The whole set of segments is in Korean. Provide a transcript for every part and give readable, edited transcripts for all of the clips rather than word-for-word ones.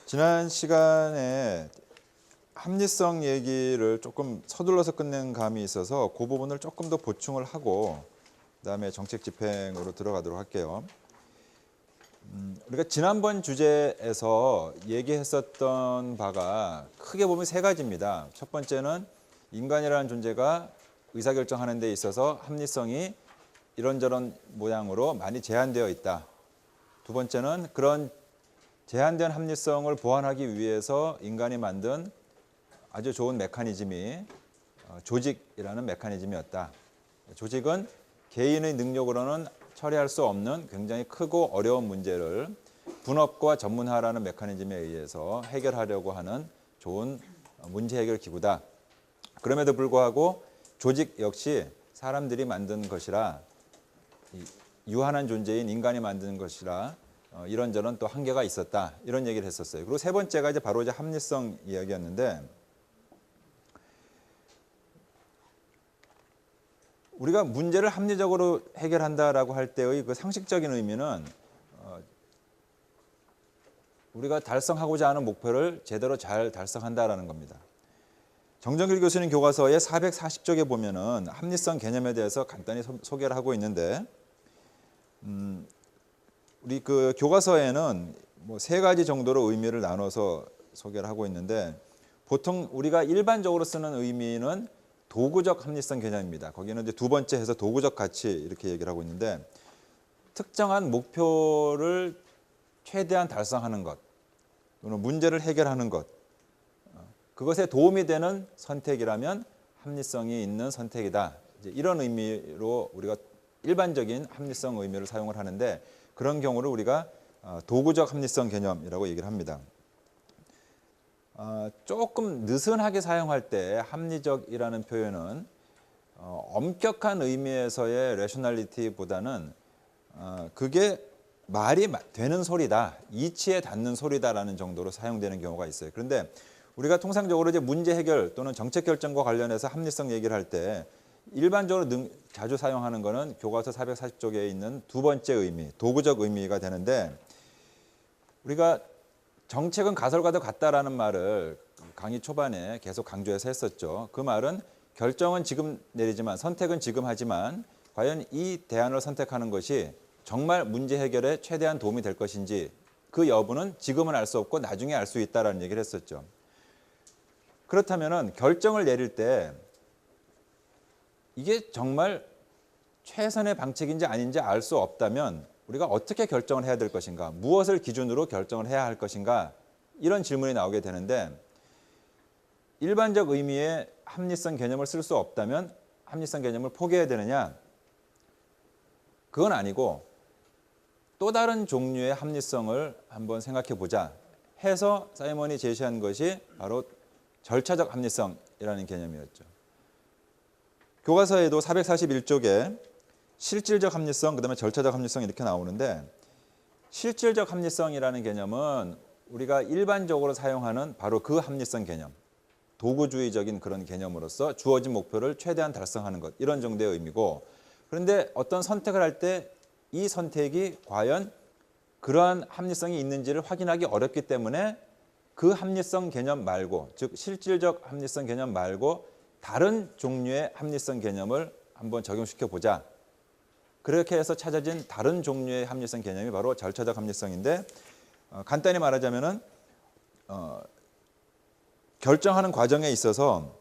지난 시간에 합리성 얘기를 조금 서둘러서 끝낸 감이 있어서 그 부분을 조금 더 보충을 하고 그다음에 정책 집행으로 들어가도록 할게요. 우리가 지난번 주제에서 얘기했었던 바가 크게 보면 세 가지입니다. 첫 번째는 인간이라는 존재가 의사결정하는 데 있어서 합리성이 이런저런 모양으로 많이 제한되어 있다. 두 번째는 그런 제한된 합리성을 보완하기 위해서 인간이 만든 아주 좋은 메커니즘이 조직이라는 메커니즘이었다. 조직은 개인의 능력으로는 처리할 수 없는 굉장히 크고 어려운 문제를 분업과 전문화라는 메커니즘에 의해서 해결하려고 하는 좋은 문제 해결 기구다. 그럼에도 불구하고 조직 역시 사람들이 만든 것이라 유한한 존재인 인간이 만든 것이라 이런저런 또 한계가 있었다. 이런 얘기를 했었어요. 그리고 세 번째가 이제 바로 합리성 이야기였는데 우리가 문제를 합리적으로 해결한다라고 할 때의 그 상식적인 의미는 우리가 달성하고자 하는 목표를 제대로 잘 달성한다라는 겁니다. 정정길 교수님 교과서의 440쪽에 보면은 합리성 개념에 대해서 간단히 소개를 하고 있는데 우리 그 교과서에는 뭐 세 가지 정도로 의미를 나눠서 소개를 하고 있는데 보통 우리가 일반적으로 쓰는 의미는 도구적 합리성 개념입니다. 거기는 이제 두 번째 해서 도구적 가치 이렇게 얘기를 하고 있는데 특정한 목표를 최대한 달성하는 것 또는 문제를 해결하는 것 그것에 도움이 되는 선택이라면 합리성이 있는 선택이다. 이제 이런 의미로 우리가 일반적인 합리성 의미를 사용을 하는데 그런 경우를 우리가 도구적 합리성 개념이라고 얘기를 합니다. 조금 느슨하게 사용할 때 합리적이라는 표현은 엄격한 의미에서의 레셔널리티보다는 그게 말이 되는 소리다, 이치에 닿는 소리다라는 정도로 사용되는 경우가 있어요. 그런데 우리가 통상적으로 이제 문제 해결 또는 정책 결정과 관련해서 합리성 얘기를 할 때 일반적으로 자주 사용하는 것은 교과서 440쪽에 있는 두 번째 의미, 도구적 의미가 되는데 우리가 정책은 가설과도 같다라는 말을 강의 초반에 계속 강조해서 했었죠. 그 말은 결정은 지금 내리지만 선택은 지금 하지만 과연 이 대안을 선택하는 것이 정말 문제 해결에 최대한 도움이 될 것인지 그 여부는 지금은 알 수 없고 나중에 알 수 있다라는 얘기를 했었죠. 그렇다면은 결정을 내릴 때 이게 정말 최선의 방책인지 아닌지 알 수 없다면 우리가 어떻게 결정을 해야 될 것인가, 무엇을 기준으로 결정을 해야 할 것인가 이런 질문이 나오게 되는데 일반적 의미의 합리성 개념을 쓸 수 없다면 합리성 개념을 포기해야 되느냐? 그건 아니고 또 다른 종류의 합리성을 한번 생각해 보자 해서 사이먼이 제시한 것이 바로 절차적 합리성이라는 개념이었죠. 교과서에도 441쪽에 실질적 합리성, 그다음에 절차적 합리성 이렇게 나오는데 실질적 합리성이라는 개념은 우리가 일반적으로 사용하는 바로 그 합리성 개념, 도구주의적인 그런 개념으로서 주어진 목표를 최대한 달성하는 것 이런 정도의 의미고 그런데 어떤 선택을 할 때 이 선택이 과연 그러한 합리성이 있는지를 확인하기 어렵기 때문에 그 합리성 개념 말고 즉 실질적 합리성 개념 말고 다른 종류의 합리성 개념을 한번 적용시켜 보자. 그렇게 해서 찾아진 다른 종류의 합리성 개념이 바로 절차적 합리성인데 간단히 말하자면은 결정하는 과정에 있어서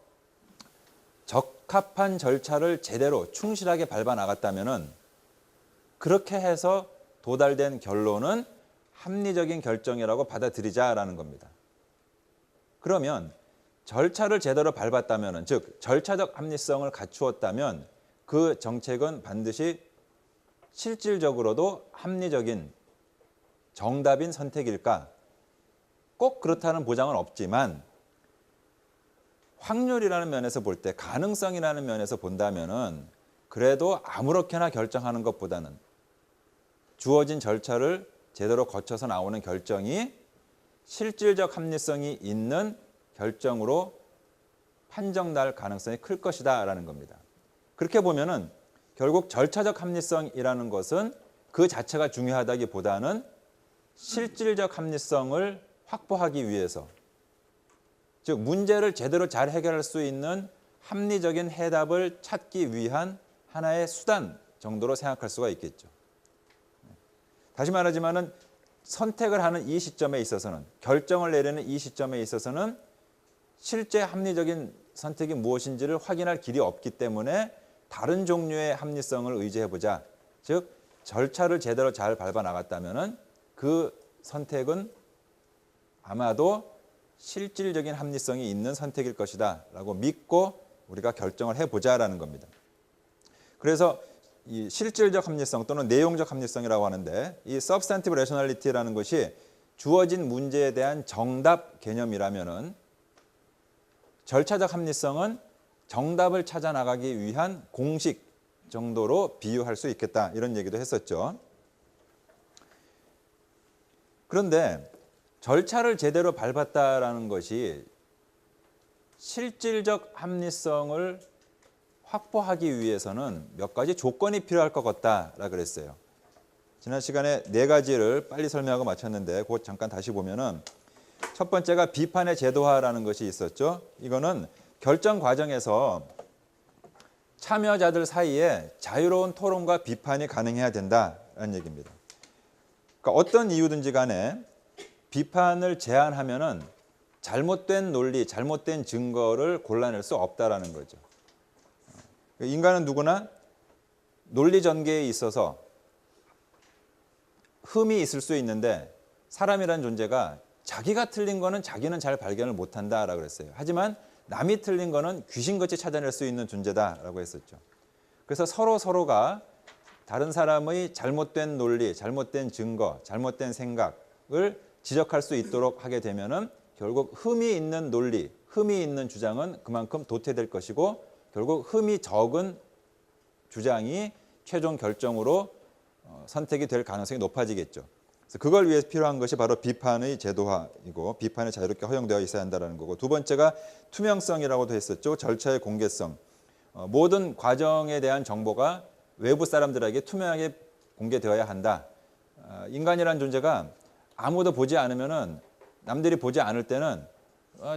적합한 절차를 제대로 충실하게 밟아 나갔다면은 그렇게 해서 도달된 결론은 합리적인 결정이라고 받아들이자라는 겁니다. 그러면 절차를 제대로 밟았다면은 즉 절차적 합리성을 갖추었다면 그 정책은 반드시 실질적으로도 합리적인 정답인 선택일까? 꼭 그렇다는 보장은 없지만 확률이라는 면에서 볼 때 가능성이라는 면에서 본다면은 그래도 아무렇게나 결정하는 것보다는 주어진 절차를 제대로 거쳐서 나오는 결정이 실질적 합리성이 있는 결정으로 판정날 가능성이 클 것이다라는 겁니다. 그렇게 보면은 결국 절차적 합리성이라는 것은 그 자체가 중요하다기보다는 실질적 합리성을 확보하기 위해서, 즉 문제를 제대로 잘 해결할 수 있는 합리적인 해답을 찾기 위한 하나의 수단 정도로 생각할 수가 있겠죠. 다시 말하지만은 선택을 하는 이 시점에 있어서는, 결정을 내리는 이 시점에 있어서는 실제 합리적인 선택이 무엇인지를 확인할 길이 없기 때문에 다른 종류의 합리성을 의지해보자. 즉 절차를 제대로 잘 밟아 나갔다면은 그 선택은 아마도 실질적인 합리성이 있는 선택일 것이다 라고 믿고 우리가 결정을 해보자라는 겁니다. 그래서 이 실질적 합리성 또는 내용적 합리성이라고 하는데, 이 substantive rationality라는 것이 주어진 문제에 대한 정답 개념이라면은, 절차적 합리성은 정답을 찾아 나가기 위한 공식 정도로 비유할 수 있겠다, 이런 얘기도 했었죠. 그런데 절차를 제대로 밟았다라는 것이 실질적 합리성을 확보하기 위해서는 몇 가지 조건이 필요할 것 같다라 그랬어요. 지난 시간에 4가지를 빨리 설명하고 마쳤는데 그것 잠깐 다시 보면은, 첫 번째가 비판의 제도화라는 것이 있었죠. 이거는 결정 과정에서 참여자들 사이에 자유로운 토론과 비판이 가능해야 된다라는 얘기입니다. 그러니까 어떤 이유든지 간에 비판을 제한하면은 잘못된 논리, 잘못된 증거를 골라낼 수 없다라는 거죠. 인간은 누구나 논리 전개에 있어서 흠이 있을 수 있는데, 사람이라는 존재가 자기가 틀린 거는 자기는 잘 발견을 못한다라고 그랬어요. 하지만 남이 틀린 거는 귀신같이 찾아낼 수 있는 존재다라고 했었죠. 그래서 서로가 다른 사람의 잘못된 논리, 잘못된 증거, 잘못된 생각을 지적할 수 있도록 하게 되면은 결국 흠이 있는 논리, 흠이 있는 주장은 그만큼 도태될 것이고, 결국 흠이 적은 주장이 최종 결정으로 선택이 될 가능성이 높아지겠죠. 그래서 그걸 위해서 필요한 것이 바로 비판의 제도화이고, 비판이 자유롭게 허용되어 있어야 한다는 거고, 두 번째가 투명성이라고도 했었죠. 절차의 공개성. 모든 과정에 대한 정보가 외부 사람들에게 투명하게 공개되어야 한다. 인간이라는 존재가 아무도 보지 않으면은, 남들이 보지 않을 때는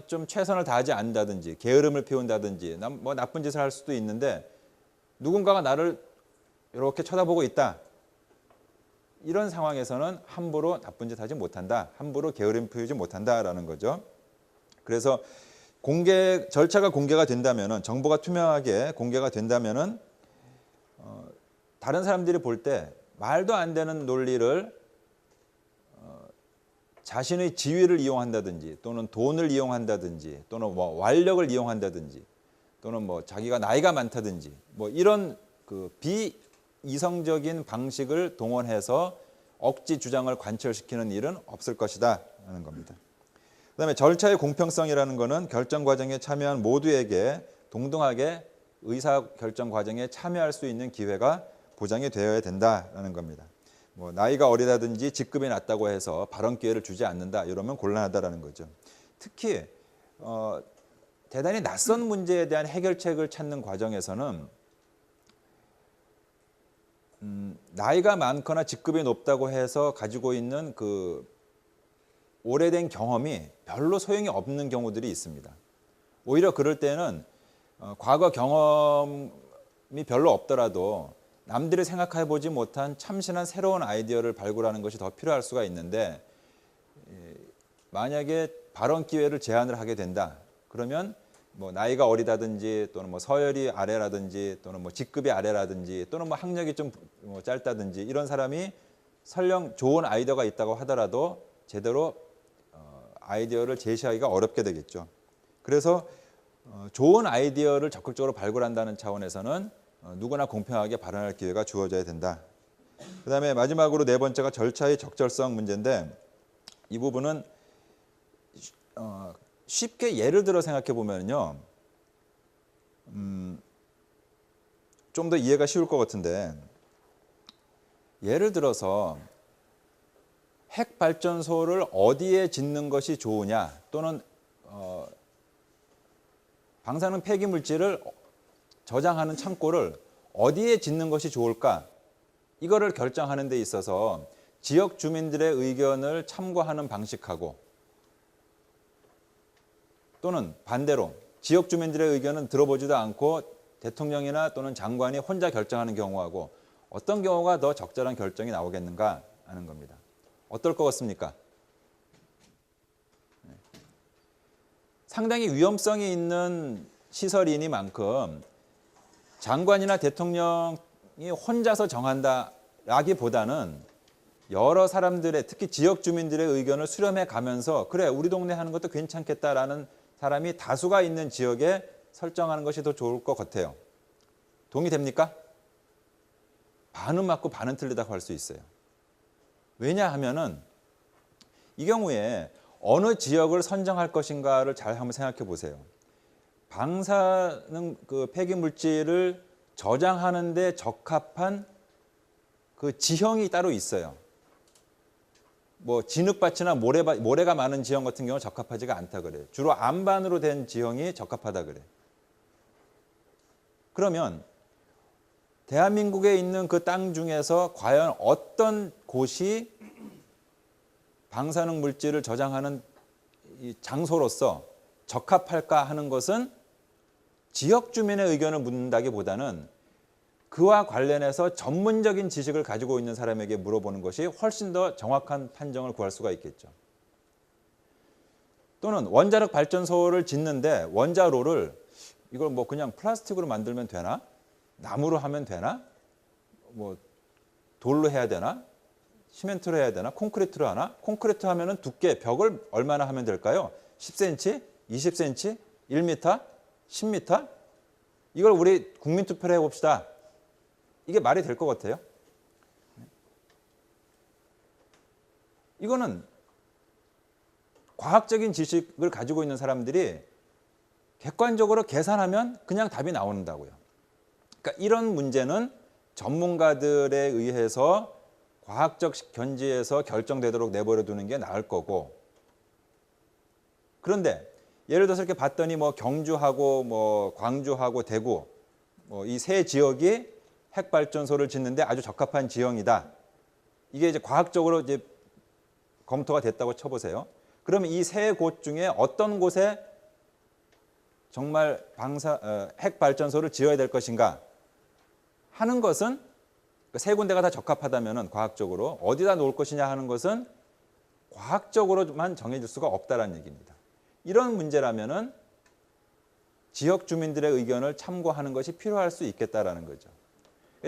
좀 최선을 다하지 않는다든지 게으름을 피운다든지 뭐 나쁜 짓을 할 수도 있는데, 누군가가 나를 이렇게 쳐다보고 있다, 이런 상황에서는 함부로 나쁜 짓 하지 못한다, 함부로 게으름 피우지 못한다라는 거죠. 그래서 절차가 공개가 된다면은, 정보가 투명하게 공개가 된다면은 다른 사람들이 볼 때 말도 안 되는 논리를 자신의 지위를 이용한다든지, 또는 돈을 이용한다든지, 또는 뭐 완력을 이용한다든지, 또는 뭐 자기가 나이가 많다든지, 뭐 이런 그 비이성적인 방식을 동원해서 억지 주장을 관철시키는 일은 없을 것이다 하는 겁니다. 그다음에 절차의 공평성이라는 것은 결정 과정에 참여한 모두에게 동등하게 의사 결정 과정에 참여할 수 있는 기회가 보장이 되어야 된다라는 겁니다. 뭐 나이가 어리다든지 직급이 낮다고 해서 발언 기회를 주지 않는다, 이러면 곤란하다라는 거죠. 특히 대단히 낯선 문제에 대한 해결책을 찾는 과정에서는 나이가 많거나 직급이 높다고 해서 가지고 있는 그 오래된 경험이 별로 소용이 없는 경우들이 있습니다. 오히려 그럴 때는 과거 경험이 별로 없더라도 남들이 생각해 보지 못한 참신한 새로운 아이디어를 발굴하는 것이 더 필요할 수가 있는데, 만약에 발언 기회를 제한을 하게 된다, 그러면 뭐 나이가 어리다든지, 또는 뭐 서열이 아래라든지, 또는 뭐 직급이 아래라든지, 또는 뭐 학력이 좀 짧다든지, 이런 사람이 설령 좋은 아이디어가 있다고 하더라도 제대로 아이디어를 제시하기가 어렵게 되겠죠. 그래서 좋은 아이디어를 적극적으로 발굴한다는 차원에서는 누구나 공평하게 발언할 기회가 주어져야 된다. 그다음에 마지막으로 4번째가 절차의 적절성 문제인데, 이 부분은 쉽게 예를 들어 생각해 보면요, 좀 더 이해가 쉬울 것 같은데, 예를 들어서 핵 발전소를 어디에 짓는 것이 좋으냐, 또는 방사능 폐기 물질을 저장하는 창고를 어디에 짓는 것이 좋을까, 이거를 결정하는 데 있어서 지역 주민들의 의견을 참고하는 방식하고, 또는 반대로 지역 주민들의 의견은 들어보지도 않고 대통령이나 또는 장관이 혼자 결정하는 경우하고 어떤 경우가 더 적절한 결정이 나오겠는가 하는 겁니다. 어떨 것 같습니까? 상당히 위험성이 있는 시설이니만큼 장관이나 대통령이 혼자서 정한다라기보다는 여러 사람들의, 특히 지역 주민들의 의견을 수렴해 가면서 그래 우리 동네 하는 것도 괜찮겠다라는 사람이 다수가 있는 지역에 설정하는 것이 더 좋을 것 같아요. 동의됩니까? 반은 맞고 반은 틀리다고 할 수 있어요. 왜냐하면은 이 경우에 어느 지역을 선정할 것인가를 잘 한번 생각해 보세요. 방사능 폐기 물질을 저장하는 데 적합한 그 지형이 따로 있어요. 뭐 진흙밭이나 모래가 많은 지형 같은 경우는 적합하지가 않다 그래요. 주로 안반으로 된 지형이 적합하다 그래요. 그러면 대한민국에 있는 그 땅 중에서 과연 어떤 곳이 방사능 물질을 저장하는 이 장소로서 적합할까 하는 것은 지역 주민의 의견을 묻는다기보다는 그와 관련해서 전문적인 지식을 가지고 있는 사람에게 물어보는 것이 훨씬 더 정확한 판정을 구할 수가 있겠죠. 또는 원자력 발전소를 짓는데 원자로를 이걸 뭐 그냥 플라스틱으로 만들면 되나? 나무로 하면 되나? 뭐 돌로 해야 되나? 시멘트로 해야 되나? 콘크리트로 하나? 콘크리트 하면은 두께, 벽을 얼마나 하면 될까요? 10cm? 20cm? 1m? 10m? 이걸 우리 국민투표를 해봅시다. 이게 말이 될 것 같아요? 이거는 과학적인 지식을 가지고 있는 사람들이 객관적으로 계산하면 그냥 답이 나온다고요. 그러니까 이런 문제는 전문가들에 의해서 과학적 견지에서 결정되도록 내버려 두는 게 나을 거고, 그런데 예를 들어서 이렇게 봤더니 뭐 경주하고 뭐 광주하고 대구 뭐 이 세 지역이 핵발전소를 짓는데 아주 적합한 지형이다. 이게 이제 과학적으로 이제 검토가 됐다고 쳐보세요. 그러면 이 세 곳 중에 어떤 곳에 정말 핵발전소를 지어야 될 것인가 하는 것은 세 군데가 다 적합하다면 과학적으로 어디다 놓을 것이냐 하는 것은 과학적으로만 정해질 수가 없다는 얘기입니다. 이런 문제라면은 지역 주민들의 의견을 참고하는 것이 필요할 수 있겠다라는 거죠.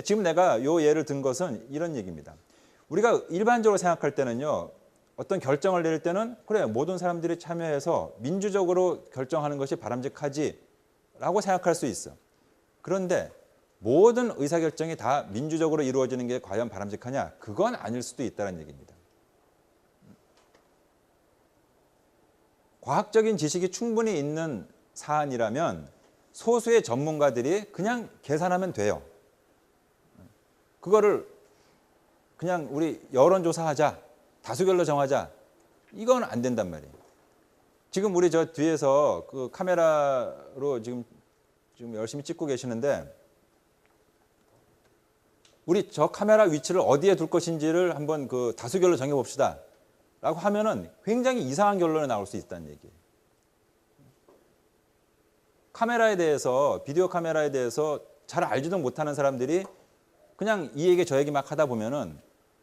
지금 내가 이 예를 든 것은 이런 얘기입니다. 우리가 일반적으로 생각할 때는요, 어떤 결정을 내릴 때는 그래 모든 사람들이 참여해서 민주적으로 결정하는 것이 바람직하지라고 생각할 수 있어. 그런데 모든 의사결정이 다 민주적으로 이루어지는 게 과연 바람직하냐? 그건 아닐 수도 있다는 얘기입니다. 과학적인 지식이 충분히 있는 사안이라면 소수의 전문가들이 그냥 계산하면 돼요. 그거를 그냥 우리 여론조사하자, 다수결로 정하자, 이건 안 된단 말이에요. 지금 우리 저 뒤에서 그 카메라로 지금 열심히 찍고 계시는데 우리 저 카메라 위치를 어디에 둘 것인지를 한번 그 다수결로 정해봅시다 라고 하면은 굉장히 이상한 결론이 나올 수 있다는 얘기예요. 카메라에 대해서, 비디오 카메라에 대해서 잘 알지도 못하는 사람들이 그냥 이 얘기 저 얘기 막 하다 보면은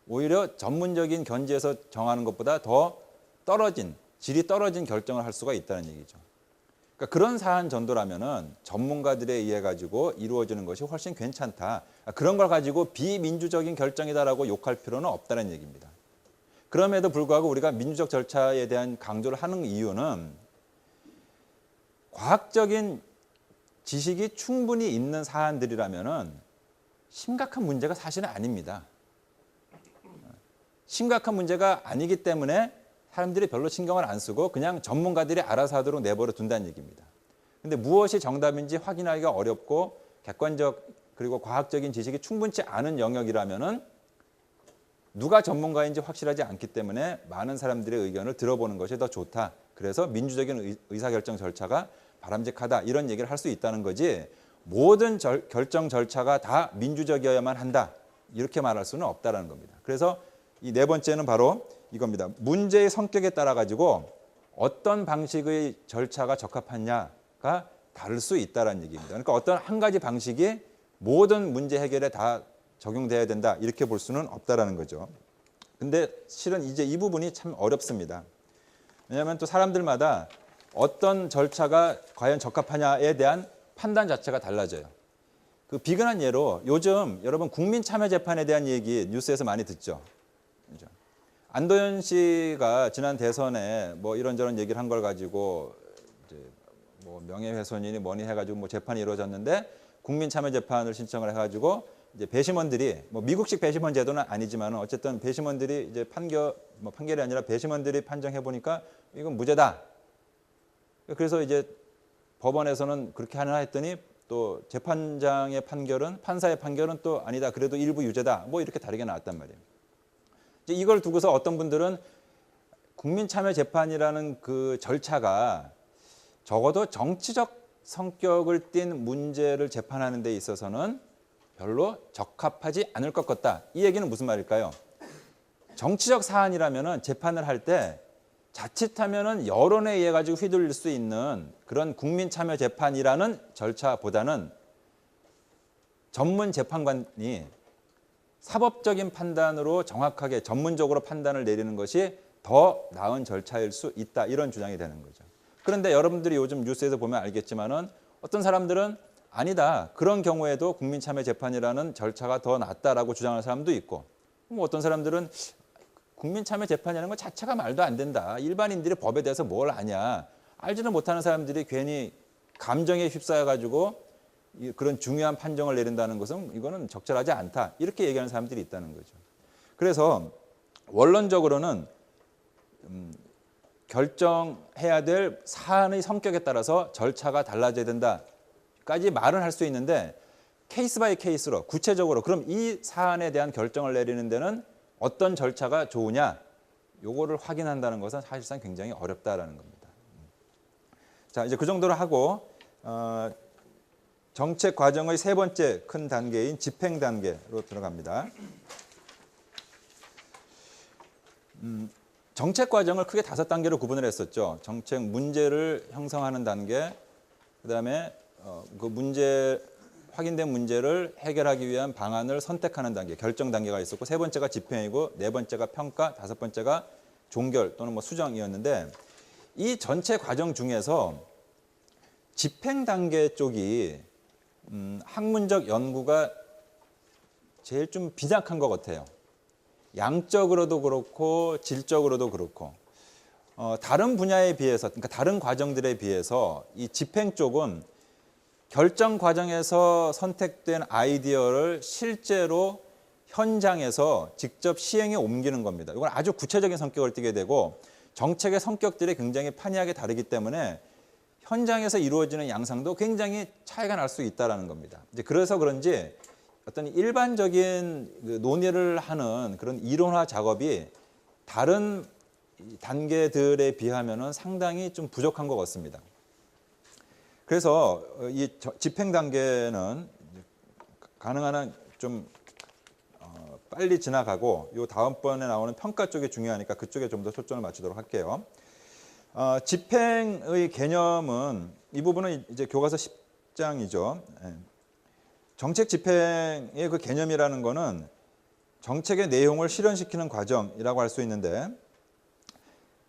오히려 전문적인 견지에서 정하는 것보다 더 질이 떨어진 결정을 할 수가 있다는 얘기죠. 그러니까 그런 사안 전도라면은 전문가들에 의해 가지고 이루어지는 것이 훨씬 괜찮다. 그런 걸 가지고 비민주적인 결정이다라고 욕할 필요는 없다는 얘기입니다. 그럼에도 불구하고 우리가 민주적 절차에 대한 강조를 하는 이유는 과학적인 지식이 충분히 있는 사안들이라면은 심각한 문제가 사실은 아닙니다. 심각한 문제가 아니기 때문에 사람들이 별로 신경을 안 쓰고 그냥 전문가들이 알아서 하도록 내버려 둔다는 얘기입니다. 그런데 무엇이 정답인지 확인하기가 어렵고 객관적 그리고 과학적인 지식이 충분치 않은 영역이라면은 누가 전문가인지 확실하지 않기 때문에 많은 사람들의 의견을 들어보는 것이 더 좋다. 그래서 민주적인 의사결정 절차가 바람직하다. 이런 얘기를 할 수 있다는 거지 모든 결정 절차가 다 민주적이어야만 한다. 이렇게 말할 수는 없다는 겁니다. 그래서 이 네 번째는 바로 이겁니다. 문제의 성격에 따라 가지고 어떤 방식의 절차가 적합하냐가 다를 수 있다는 얘기입니다. 그러니까 어떤 한 가지 방식이 모든 문제 해결에 다 적용돼야 된다 이렇게 볼 수는 없다라는 거죠. 근데 실은 이제 이 부분이 참 어렵습니다. 왜냐하면 또 사람들마다 어떤 절차가 과연 적합하냐에 대한 판단 자체가 달라져요. 그 비근한 예로 요즘 여러분 국민참여재판에 대한 얘기 뉴스에서 많이 듣죠. 그죠? 안도현 씨가 지난 대선에 뭐 이런저런 얘기를 한 걸 가지고 이제 뭐 명예훼손이니 뭐니 해가지고 뭐 재판이 이루어졌는데 국민참여재판을 신청을 해가지고 이제 배심원들이 뭐 미국식 배심원 제도는 아니지만 어쨌든 배심원들이 이제 판결이 아니라 배심원들이 판정해 보니까 이건 무죄다. 그래서 이제 법원에서는 그렇게 하나 했더니 또 재판장의 판결은 판사의 판결은 또 아니다. 그래도 일부 유죄다. 뭐 이렇게 다르게 나왔단 말이에요. 이제 이걸 두고서 어떤 분들은 국민참여재판이라는 그 절차가 적어도 정치적 성격을 띤 문제를 재판하는 데 있어서는 별로 적합하지 않을 것 같다. 이 얘기는 무슨 말일까요? 정치적 사안이라면은 재판을 할 때 자칫하면은 여론에 의해 가지고 휘둘릴 수 있는 그런 국민참여재판이라는 절차보다는 전문 재판관이 사법적인 판단으로 정확하게 전문적으로 판단을 내리는 것이 더 나은 절차일 수 있다. 이런 주장이 되는 거죠. 그런데 여러분들이 요즘 뉴스에서 보면 알겠지만은 어떤 사람들은 아니다. 그런 경우에도 국민참여재판이라는 절차가 더 낫다라고 주장하는 사람도 있고 뭐 어떤 사람들은 국민참여재판이라는 것 자체가 말도 안 된다. 일반인들이 법에 대해서 뭘 아냐. 알지는 못하는 사람들이 괜히 감정에 휩싸여가지고 그런 중요한 판정을 내린다는 것은 이거는 적절하지 않다. 이렇게 얘기하는 사람들이 있다는 거죠. 그래서 원론적으로는 결정해야 될 사안의 성격에 따라서 절차가 달라져야 된다까지 말은 할 수 있는데 케이스 바이 케이스로 구체적으로 그럼 이 사안에 대한 결정을 내리는 데는 어떤 절차가 좋으냐 요거를 확인한다는 것은 사실상 굉장히 어렵다라는 겁니다. 자, 이제 그 정도로 하고 정책 과정의 세 번째 큰 단계인 집행 단계로 들어갑니다. 정책 과정을 크게 5단계로 구분을 했었죠. 정책 문제를 형성하는 단계, 그다음에 그 확인된 문제를 해결하기 위한 방안을 선택하는 단계, 결정 단계가 있었고 세 번째가 집행이고 네 번째가 평가, 다섯 번째가 종결 또는 뭐 수정이었는데 이 전체 과정 중에서 집행 단계 쪽이 학문적 연구가 제일 좀 빈약한 것 같아요. 양적으로도 그렇고 질적으로도 그렇고 다른 분야에 비해서 그러니까 다른 과정들에 비해서 이 집행 쪽은 결정 과정에서 선택된 아이디어를 실제로 현장에서 직접 시행에 옮기는 겁니다. 이건 아주 구체적인 성격을 띠게 되고 정책의 성격들이 굉장히 판이하게 다르기 때문에 현장에서 이루어지는 양상도 굉장히 차이가 날 수 있다는 겁니다. 이제 그래서 그런지 어떤 일반적인 논의를 하는 그런 이론화 작업이 다른 단계들에 비하면은 상당히 좀 부족한 것 같습니다. 그래서 이 집행 단계는 가능한 한 좀 빨리 지나가고 요 다음번에 나오는 평가 쪽이 중요하니까 그쪽에 좀 더 초점을 맞추도록 할게요. 집행의 개념은 이 부분은 이제 교과서 10장이죠. 정책 집행의 그 개념이라는 거는 정책의 내용을 실현시키는 과정이라고 할 수 있는데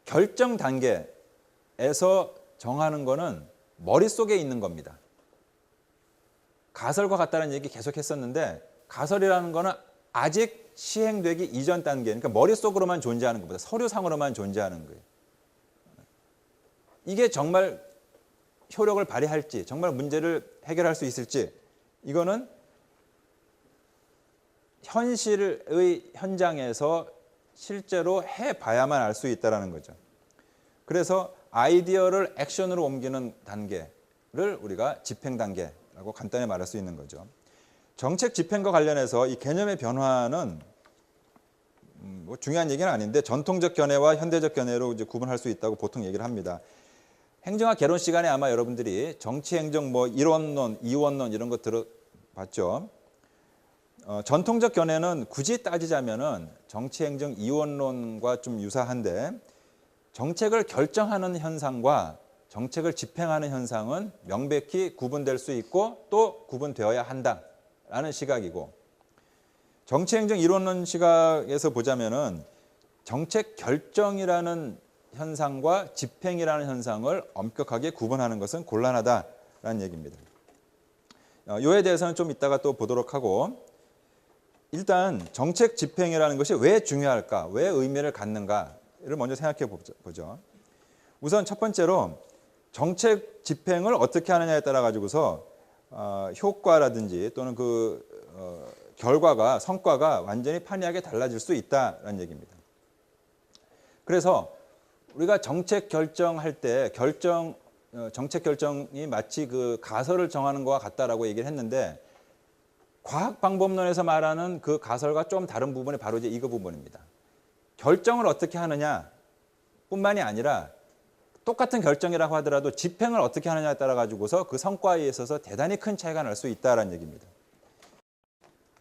결정 단계에서 정하는 거는 머릿속에 있는 겁니다. 가설과 같다는 얘기 계속 했었는데 가설이라는 거는 아직 시행되기 이전 단계, 그러니까 머릿속으로만 존재하는 것보다 서류상으로만 존재하는 거예요. 이게 정말 효력을 발휘할지, 정말 문제를 해결할 수 있을지 이거는 현실의 현장에서 실제로 해봐야만 알 수 있다는 거죠. 그래서 아이디어를 액션으로 옮기는 단계를 우리가 집행 단계라고 간단히 말할 수 있는 거죠. 정책 집행과 관련해서 이 개념의 변화는 뭐 중요한 얘기는 아닌데 전통적 견해와 현대적 견해로 이제 구분할 수 있다고 보통 얘기를 합니다. 행정학 개론 시간에 아마 여러분들이 정치행정 뭐 1원론, 2원론 이런 거 들어봤죠. 전통적 견해는 굳이 따지자면은 정치행정 2원론과 좀 유사한데 정책을 결정하는 현상과 정책을 집행하는 현상은 명백히 구분될 수 있고 또 구분되어야 한다라는 시각이고, 정치행정 이론론 시각에서 보자면은 정책 결정이라는 현상과 집행이라는 현상을 엄격하게 구분하는 것은 곤란하다라는 얘기입니다. 이에 대해서는 좀 이따가 또 보도록 하고, 일단 정책 집행이라는 것이 왜 중요할까, 왜 의미를 갖는가를 먼저 생각해 보죠. 우선 첫 번째로 정책 집행을 어떻게 하느냐에 따라 가지고서 효과라든지 또는 결과가, 성과가 완전히 판이하게 달라질 수 있다는 얘기입니다. 그래서 우리가 정책 결정할 때 정책 결정이 마치 그 가설을 정하는 것과 같다라고 얘기를 했는데, 과학 방법론에서 말하는 그 가설과 좀 다른 부분이 바로 이제 이거 부분입니다. 결정을 어떻게 하느냐 뿐만이 아니라 똑같은 결정이라고 하더라도 집행을 어떻게 하느냐에 따라 가지고서 그 성과에 있어서 대단히 큰 차이가 날 수 있다는 얘기입니다.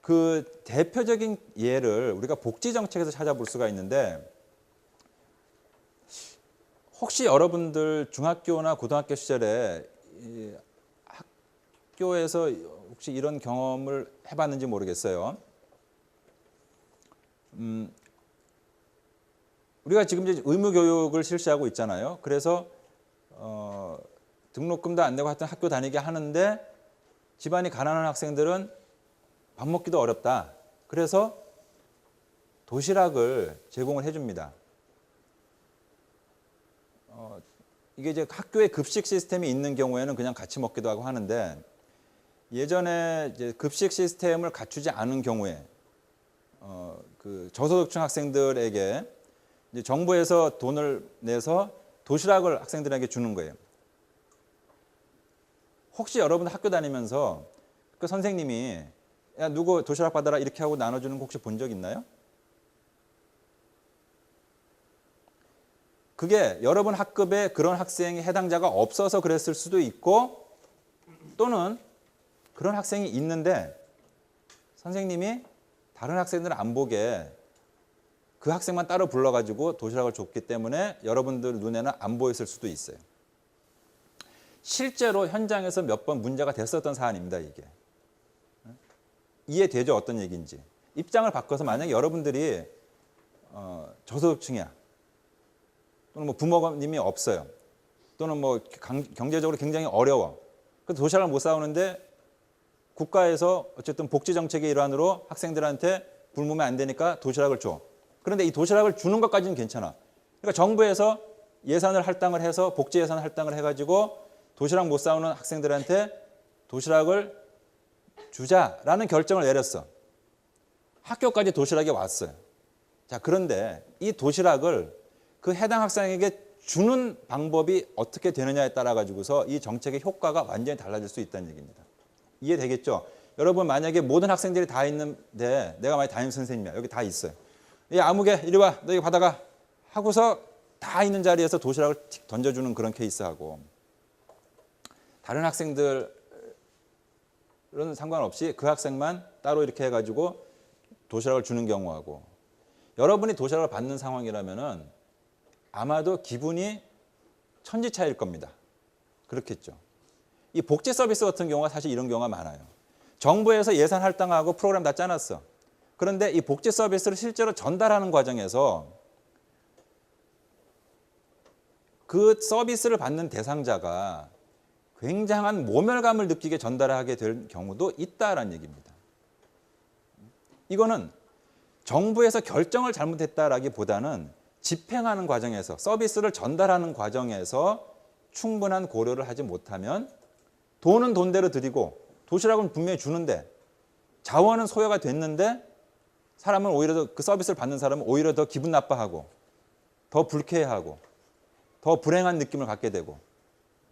그 대표적인 예를 우리가 복지 정책에서 찾아볼 수가 있는데, 혹시 여러분들 중학교나 고등학교 시절에 학교에서 혹시 이런 경험을 해봤는지 모르겠어요. 우리가 지금 이제 의무 교육을 실시하고 있잖아요. 그래서 등록금도 안 내고 하여튼 학교 다니게 하는데, 집안이 가난한 학생들은 밥 먹기도 어렵다. 그래서 도시락을 제공을 해줍니다. 이게 이제 학교에 급식 시스템이 있는 경우에는 그냥 같이 먹기도 하고 하는데, 예전에 이제 급식 시스템을 갖추지 않은 경우에 그 저소득층 학생들에게 이제 정부에서 돈을 내서 도시락을 학생들에게 주는 거예요. 혹시 여러분 학교 다니면서 그 선생님이 야 누구 도시락 받아라 이렇게 하고 나눠주는 거 혹시 본 적 있나요? 그게 여러분 학급에 그런 학생이 해당자가 없어서 그랬을 수도 있고, 또는 그런 학생이 있는데 선생님이 다른 학생들은 안 보게 그 학생만 따로 불러가지고 도시락을 줬기 때문에 여러분들 눈에는 안 보였을 수도 있어요. 실제로 현장에서 몇 번 문제가 됐었던 사안입니다, 이게. 이해되죠? 어떤 얘기인지. 입장을 바꿔서 만약에 여러분들이 저소득층이야, 또는 뭐 부모님이 없어요, 또는 뭐 경제적으로 굉장히 어려워. 그래서 도시락을 못 사오는데 국가에서 어쨌든 복지 정책의 일환으로 학생들한테 굶으면 안 되니까 도시락을 줘. 그런데 이 도시락을 주는 것까지는 괜찮아. 그러니까 정부에서 예산을 할당을 해서 복지 예산을 할당을 해가지고 도시락 못 사오는 학생들한테 도시락을 주자라는 결정을 내렸어. 학교까지 도시락이 왔어요. 자, 그런데 이 도시락을 그 해당 학생에게 주는 방법이 어떻게 되느냐에 따라 가지고서 이 정책의 효과가 완전히 달라질 수 있다는 얘기입니다. 이해되겠죠? 여러분 만약에 모든 학생들이 다 있는데 내가 만약에 담임 선생님이야. 여기 다 있어요. 야 아무개 이리 와. 너 이거 받아가. 하고서 다 있는 자리에서 도시락을 틱 던져주는 그런 케이스하고, 다른 학생들은 상관없이 그 학생만 따로 이렇게 해가지고 도시락을 주는 경우하고, 여러분이 도시락을 받는 상황이라면은 아마도 기분이 천지차이일 겁니다. 그렇겠죠. 이 복지 서비스 같은 경우가 사실 이런 경우가 많아요. 정부에서 예산 할당하고 프로그램 다 짜놨어. 그런데 이 복지 서비스를 실제로 전달하는 과정에서 그 서비스를 받는 대상자가 굉장한 모멸감을 느끼게 전달하게 될 경우도 있다라는 얘기입니다. 이거는 정부에서 결정을 잘못했다라기보다는 집행하는 과정에서, 서비스를 전달하는 과정에서 충분한 고려를 하지 못하면 돈은 돈대로 드리고 도시락은 분명히 주는데 자원은 소요가 됐는데 사람은 오히려 더, 그 서비스를 받는 사람은 오히려 더 기분 나빠하고 더 불쾌해하고 더 불행한 느낌을 갖게 되고,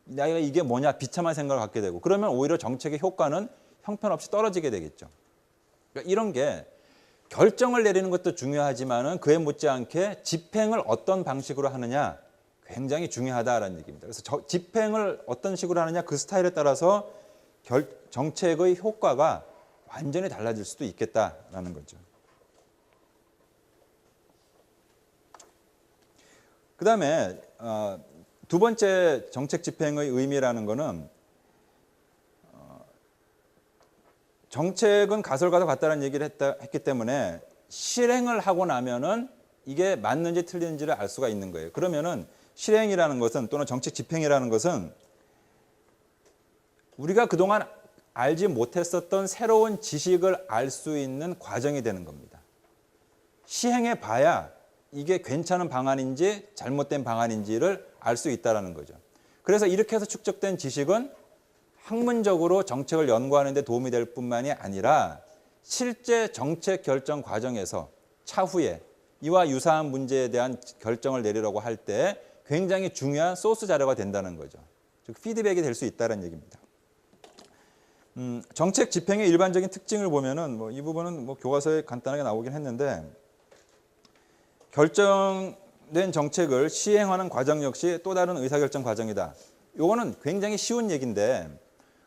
내가 이게 뭐냐 비참한 생각을 갖게 되고, 그러면 오히려 정책의 효과는 형편없이 떨어지게 되겠죠. 그러니까 이런 게 결정을 내리는 것도 중요하지만은 그에 못지않게 집행을 어떤 방식으로 하느냐 굉장히 중요하다라는 얘기입니다. 그래서 집행을 어떤 식으로 하느냐 그 스타일에 따라서 정책의 효과가 완전히 달라질 수도 있겠다라는 거죠. 그다음에 두 번째 정책 집행의 의미라는 거는 정책은 가설과도 같다는 얘기를 했기 때문에 실행을 하고 나면은 이게 맞는지 틀린지를 알 수가 있는 거예요. 그러면은 실행이라는 것은 또는 정책 집행이라는 것은 우리가 그동안 알지 못했었던 새로운 지식을 알 수 있는 과정이 되는 겁니다. 시행해 봐야 이게 괜찮은 방안인지 잘못된 방안인지를 알 수 있다는 거죠. 그래서 이렇게 해서 축적된 지식은 학문적으로 정책을 연구하는 데 도움이 될 뿐만이 아니라 실제 정책 결정 과정에서 차후에 이와 유사한 문제에 대한 결정을 내리려고 할 때 굉장히 중요한 소스 자료가 된다는 거죠. 즉 피드백이 될 수 있다는 얘기입니다. 정책 집행의 일반적인 특징을 보면은 이 부분은 교과서에 간단하게 나오긴 했는데 결정된 정책을 시행하는 과정 역시 또 다른 의사결정 과정이다. 이거는 굉장히 쉬운 얘기인데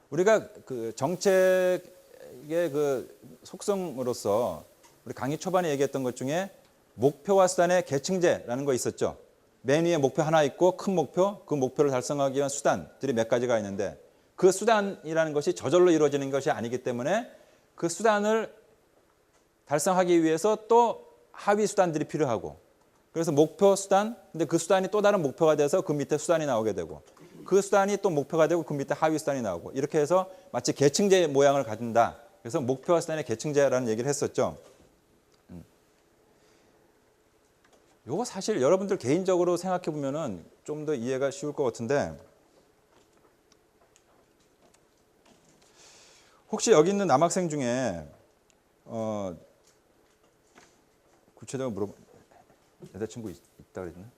우리가 그 정책의 그 속성으로서 우리 강의 초반에 얘기했던 것 중에 목표와 수단의 계층제라는 거 있었죠. 맨 위에 목표 하나 있고 큰 목표, 그 목표를 달성하기 위한 수단들이 몇 가지가 있는데 그 수단이라는 것이 저절로 이루어지는 것이 아니기 때문에 그 수단을 달성하기 위해서 또 하위 수단들이 필요하고 그래서 목표 수단, 근데 그 수단이 또 다른 목표가 돼서 그 밑에 수단이 나오게 되고 그 수단이 또 목표가 되고 그 밑에 하위 수단이 나오고 이렇게 해서 마치 계층제 모양을 갖는다. 그래서 목표와 수단의 계층제라는 얘기를 했었죠. 요거 사실 여러분들 개인적으로 생각해 보면은 좀 더 이해가 쉬울 것 같은데 혹시 여기 있는 남학생 중에 구체적으로 물어봐. 여자친구 있다 그랬나?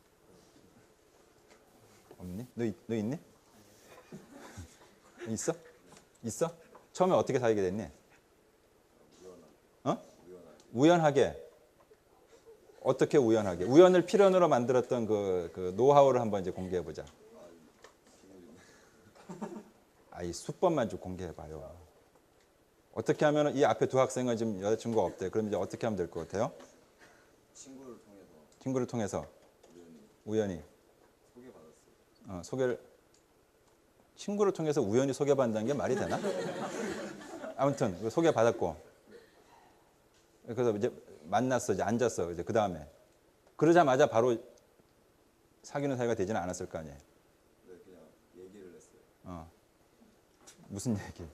없니? 너 있니? 있어? 있어? 처음에 어떻게 사귀게 됐니? 우연하게. 어떻게 우연하게? 우연을 필연으로 만들었던 그 노하우를 한번 이제 공개해 보자. 이 수법만 좀 공개해 봐요. 어떻게 하면 이 앞에 두 학생은 지금 여자친구가 없대. 그럼 이제 어떻게 하면 될 것 같아요? 친구를 통해서 우연히 소개를 친구를 통해서 우연히 소개받는다는 게 말이 되나? 아무튼 소개받았고 그래서 이제 만났어, 이제 앉았어, 이제 그 다음에 그러자마자 바로 사귀는 사이가 되지는 않았을 거 아니에요. 네, 그냥 얘기를 했어요. 무슨 얘기?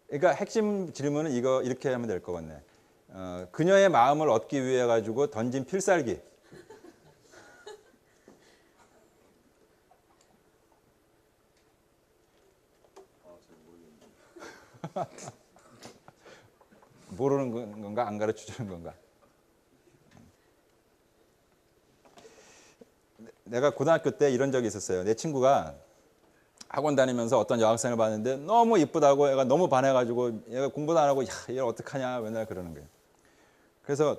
그러니까 핵심 질문은 이렇게 하면 될 것 같네. 그녀의 마음을 얻기 위해 가지고 던진 필살기. 잘 모르겠는데. 모르는 건가? 안 가르쳐 주는 건가? 내가 고등학교 때 이런 적이 있었어요. 내 친구가 학원 다니면서 어떤 여학생을 봤는데 너무 이쁘다고 애가 너무 반해가지고 얘가 공부도 안 하고 얘 어떡하냐 맨날 그러는 거예요. 그래서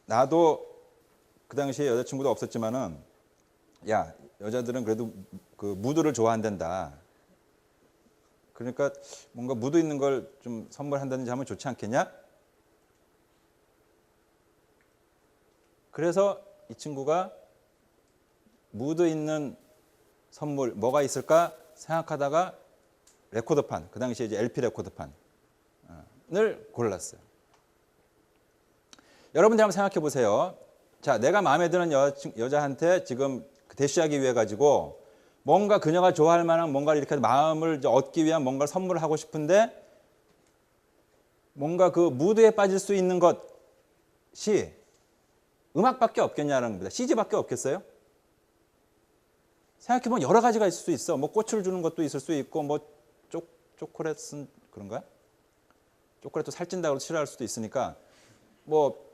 나도 그 당시에 여자친구도 없었지만은 야 여자들은 그래도 그 무드를 좋아한단다. 그러니까 뭔가 무드 있는 걸 좀 선물한다든지 하면 좋지 않겠냐? 그래서 이 친구가 무드 있는 선물 뭐가 있을까 생각하다가 레코더판, 그 당시에 이제 LP 레코더판을 골랐어요. 여러분들 한번 생각해 보세요. 자, 내가 마음에 드는 여자한테 지금 대시하기 위해 가지고 뭔가 그녀가 좋아할 만한 뭔가를 이렇게 마음을 얻기 위한 뭔가를 선물을 하고 싶은데 뭔가 그 무드에 빠질 수 있는 것이 음악밖에 없겠냐는 겁니다. CD밖에 없겠어요? 생각해보면 여러 가지가 있을 수 있어. 뭐 꽃을 주는 것도 있을 수 있고 뭐 초콜릿은 그런가요? 초콜릿도 살찐다고 싫어할 수도 있으니까 뭐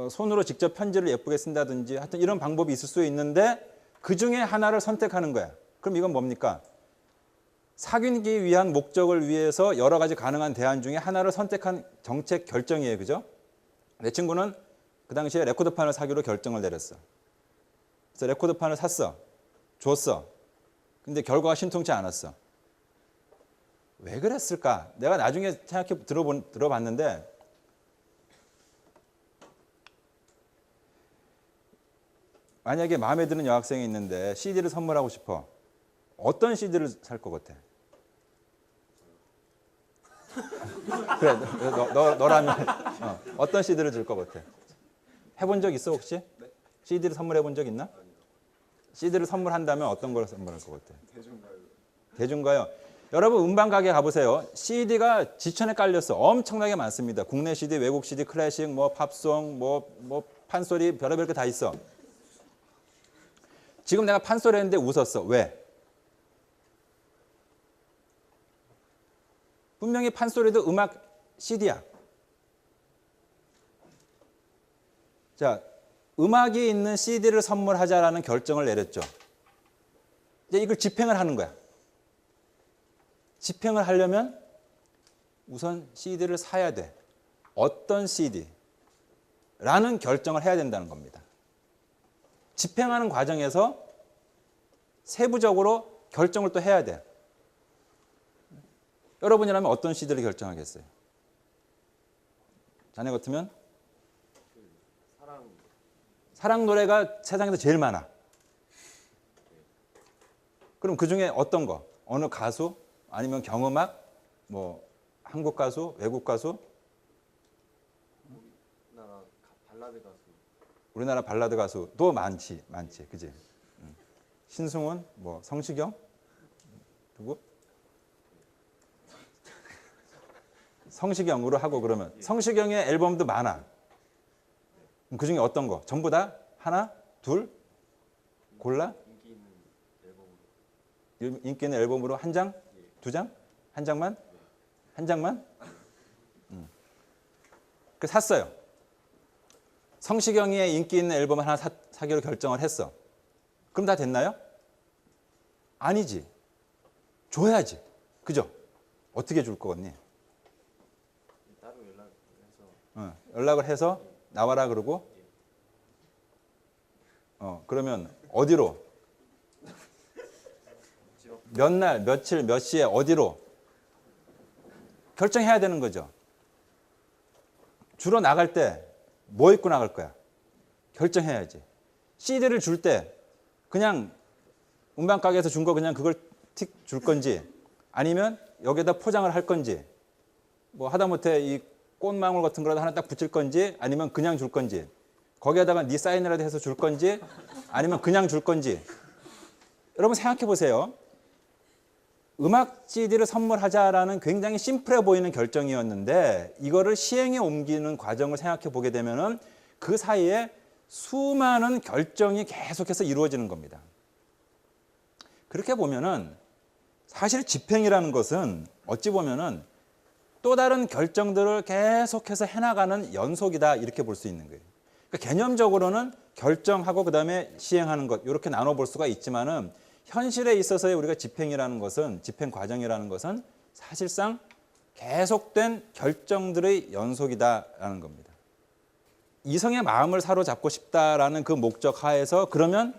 손으로 직접 편지를 예쁘게 쓴다든지 하여튼 이런 방법이 있을 수 있는데 그 중에 하나를 선택하는 거야. 그럼 이건 뭡니까? 사귀기 위한 목적을 위해서 여러 가지 가능한 대안 중에 하나를 선택한 정책 결정이에요. 그죠? 내 친구는 그 당시에 레코드판을 사기로 결정을 내렸어. 그래서 레코드판을 샀어. 줬어. 근데 결과가 신통치 않았어. 왜 그랬을까? 내가 나중에 생각해 들어봤는데 만약에 마음에 드는 여학생이 있는데 CD를 선물하고 싶어. 어떤 CD를 살 것 같아? 그래, 너라면 어떤 CD를 줄 것 같아? 해본 적 있어 혹시? CD를 선물해 본 적 있나? CD를 선물한다면 어떤 걸 선물할 것 같아? 대중가요. 대중가요. 여러분 음반 가게 가보세요. CD가 지천에 깔렸어. 엄청나게 많습니다. 국내 CD, 외국 CD, 클래식, 뭐 팝송, 뭐 판소리 별의별 게 다 있어. 지금 내가 판소리 했는데 웃었어. 왜? 분명히 판소리도 음악 CD야. 자, 음악이 있는 CD를 선물하자라는 결정을 내렸죠. 이제 이걸 집행을 하는 거야. 집행을 하려면 우선 CD를 사야 돼. 어떤 CD? 라는 결정을 해야 된다는 겁니다. 집행하는 과정에서 세부적으로 결정을 또 해야 돼. 여러분이라면 어떤 CD를 결정하겠어요? 자네 같으면? 사랑 노래가 세상에서 제일 많아. 그럼 그 중에 어떤 거? 어느 가수? 아니면 경음악? 뭐 한국 가수? 외국 가수? 우리나라 발라드 가수. 우리나라 발라드 가수도 많지, 그지? 신승훈, 뭐 성시경, 누구? 성시경으로 하고 그러면 성시경의 앨범도 많아. 그 중에 어떤 거? 전부 다 하나, 둘, 골라? 인기 있는 앨범으로 한 장, 두 장, 한 장만, 한 장만. 그 샀어요. 성시경의 인기 있는 앨범 하나 사기로 결정을 했어. 그럼 다 됐나요? 아니지. 줘야지. 그죠? 어떻게 줄 거 같니? 따로 연락을 해서 나와라 그러고 그러면 어디로? 몇 날, 며칠, 몇 시에 어디로? 결정해야 되는 거죠. 주로 나갈 때 뭐 입고 나갈 거야? 결정해야지. CD를 줄 때 그냥 음반 가게에서 준 거 그냥 그걸 틱 줄 건지 아니면 여기다 포장을 할 건지 뭐 하다못해 이 꽃망울 같은 거라도 하나 딱 붙일 건지 아니면 그냥 줄 건지 거기에다가 네 사인이라도 해서 줄 건지 아니면 그냥 줄 건지 여러분 생각해 보세요. 음악 CD를 선물하자라는 굉장히 심플해 보이는 결정이었는데 이거를 시행에 옮기는 과정을 생각해 보게 되면은 그 사이에 수많은 결정이 계속해서 이루어지는 겁니다. 그렇게 보면은 사실 집행이라는 것은 어찌 보면은 또 다른 결정들을 계속해서 해나가는 연속이다 이렇게 볼 수 있는 거예요. 그러니까 개념적으로는 결정하고 그다음에 시행하는 것 이렇게 나눠볼 수가 있지만은 현실에 있어서의 우리가 집행이라는 것은 집행 과정이라는 것은 사실상 계속된 결정들의 연속이다라는 겁니다. 이성의 마음을 사로잡고 싶다라는 그 목적 하에서 그러면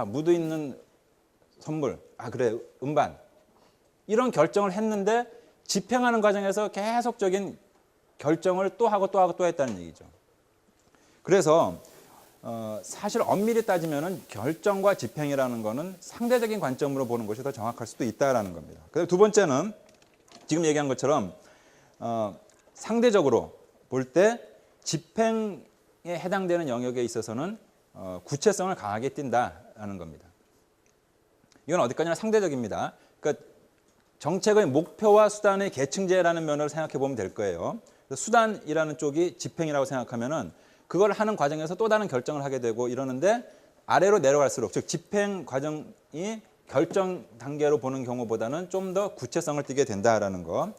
무드 있는 선물, 그래 음반 이런 결정을 했는데 집행하는 과정에서 계속적인 결정을 또 하고 또 하고 또 했다는 얘기죠. 그래서 사실 엄밀히 따지면은 결정과 집행이라는 거는 상대적인 관점으로 보는 것이 더 정확할 수도 있다라는 겁니다. 그리고 두 번째는 지금 얘기한 것처럼 상대적으로 볼 때 집행에 해당되는 영역에 있어서는 구체성을 강하게 띈다라는 겁니다. 이건 어디까지나 상대적입니다. 그러니까 정책의 목표와 수단의 계층제라는 면을 생각해 보면 될 거예요. 수단이라는 쪽이 집행이라고 생각하면은 그걸 하는 과정에서 또 다른 결정을 하게 되고 이러는데 아래로 내려갈수록 즉 집행 과정이 결정 단계로 보는 경우보다는 좀 더 구체성을 띠게 된다라는 거.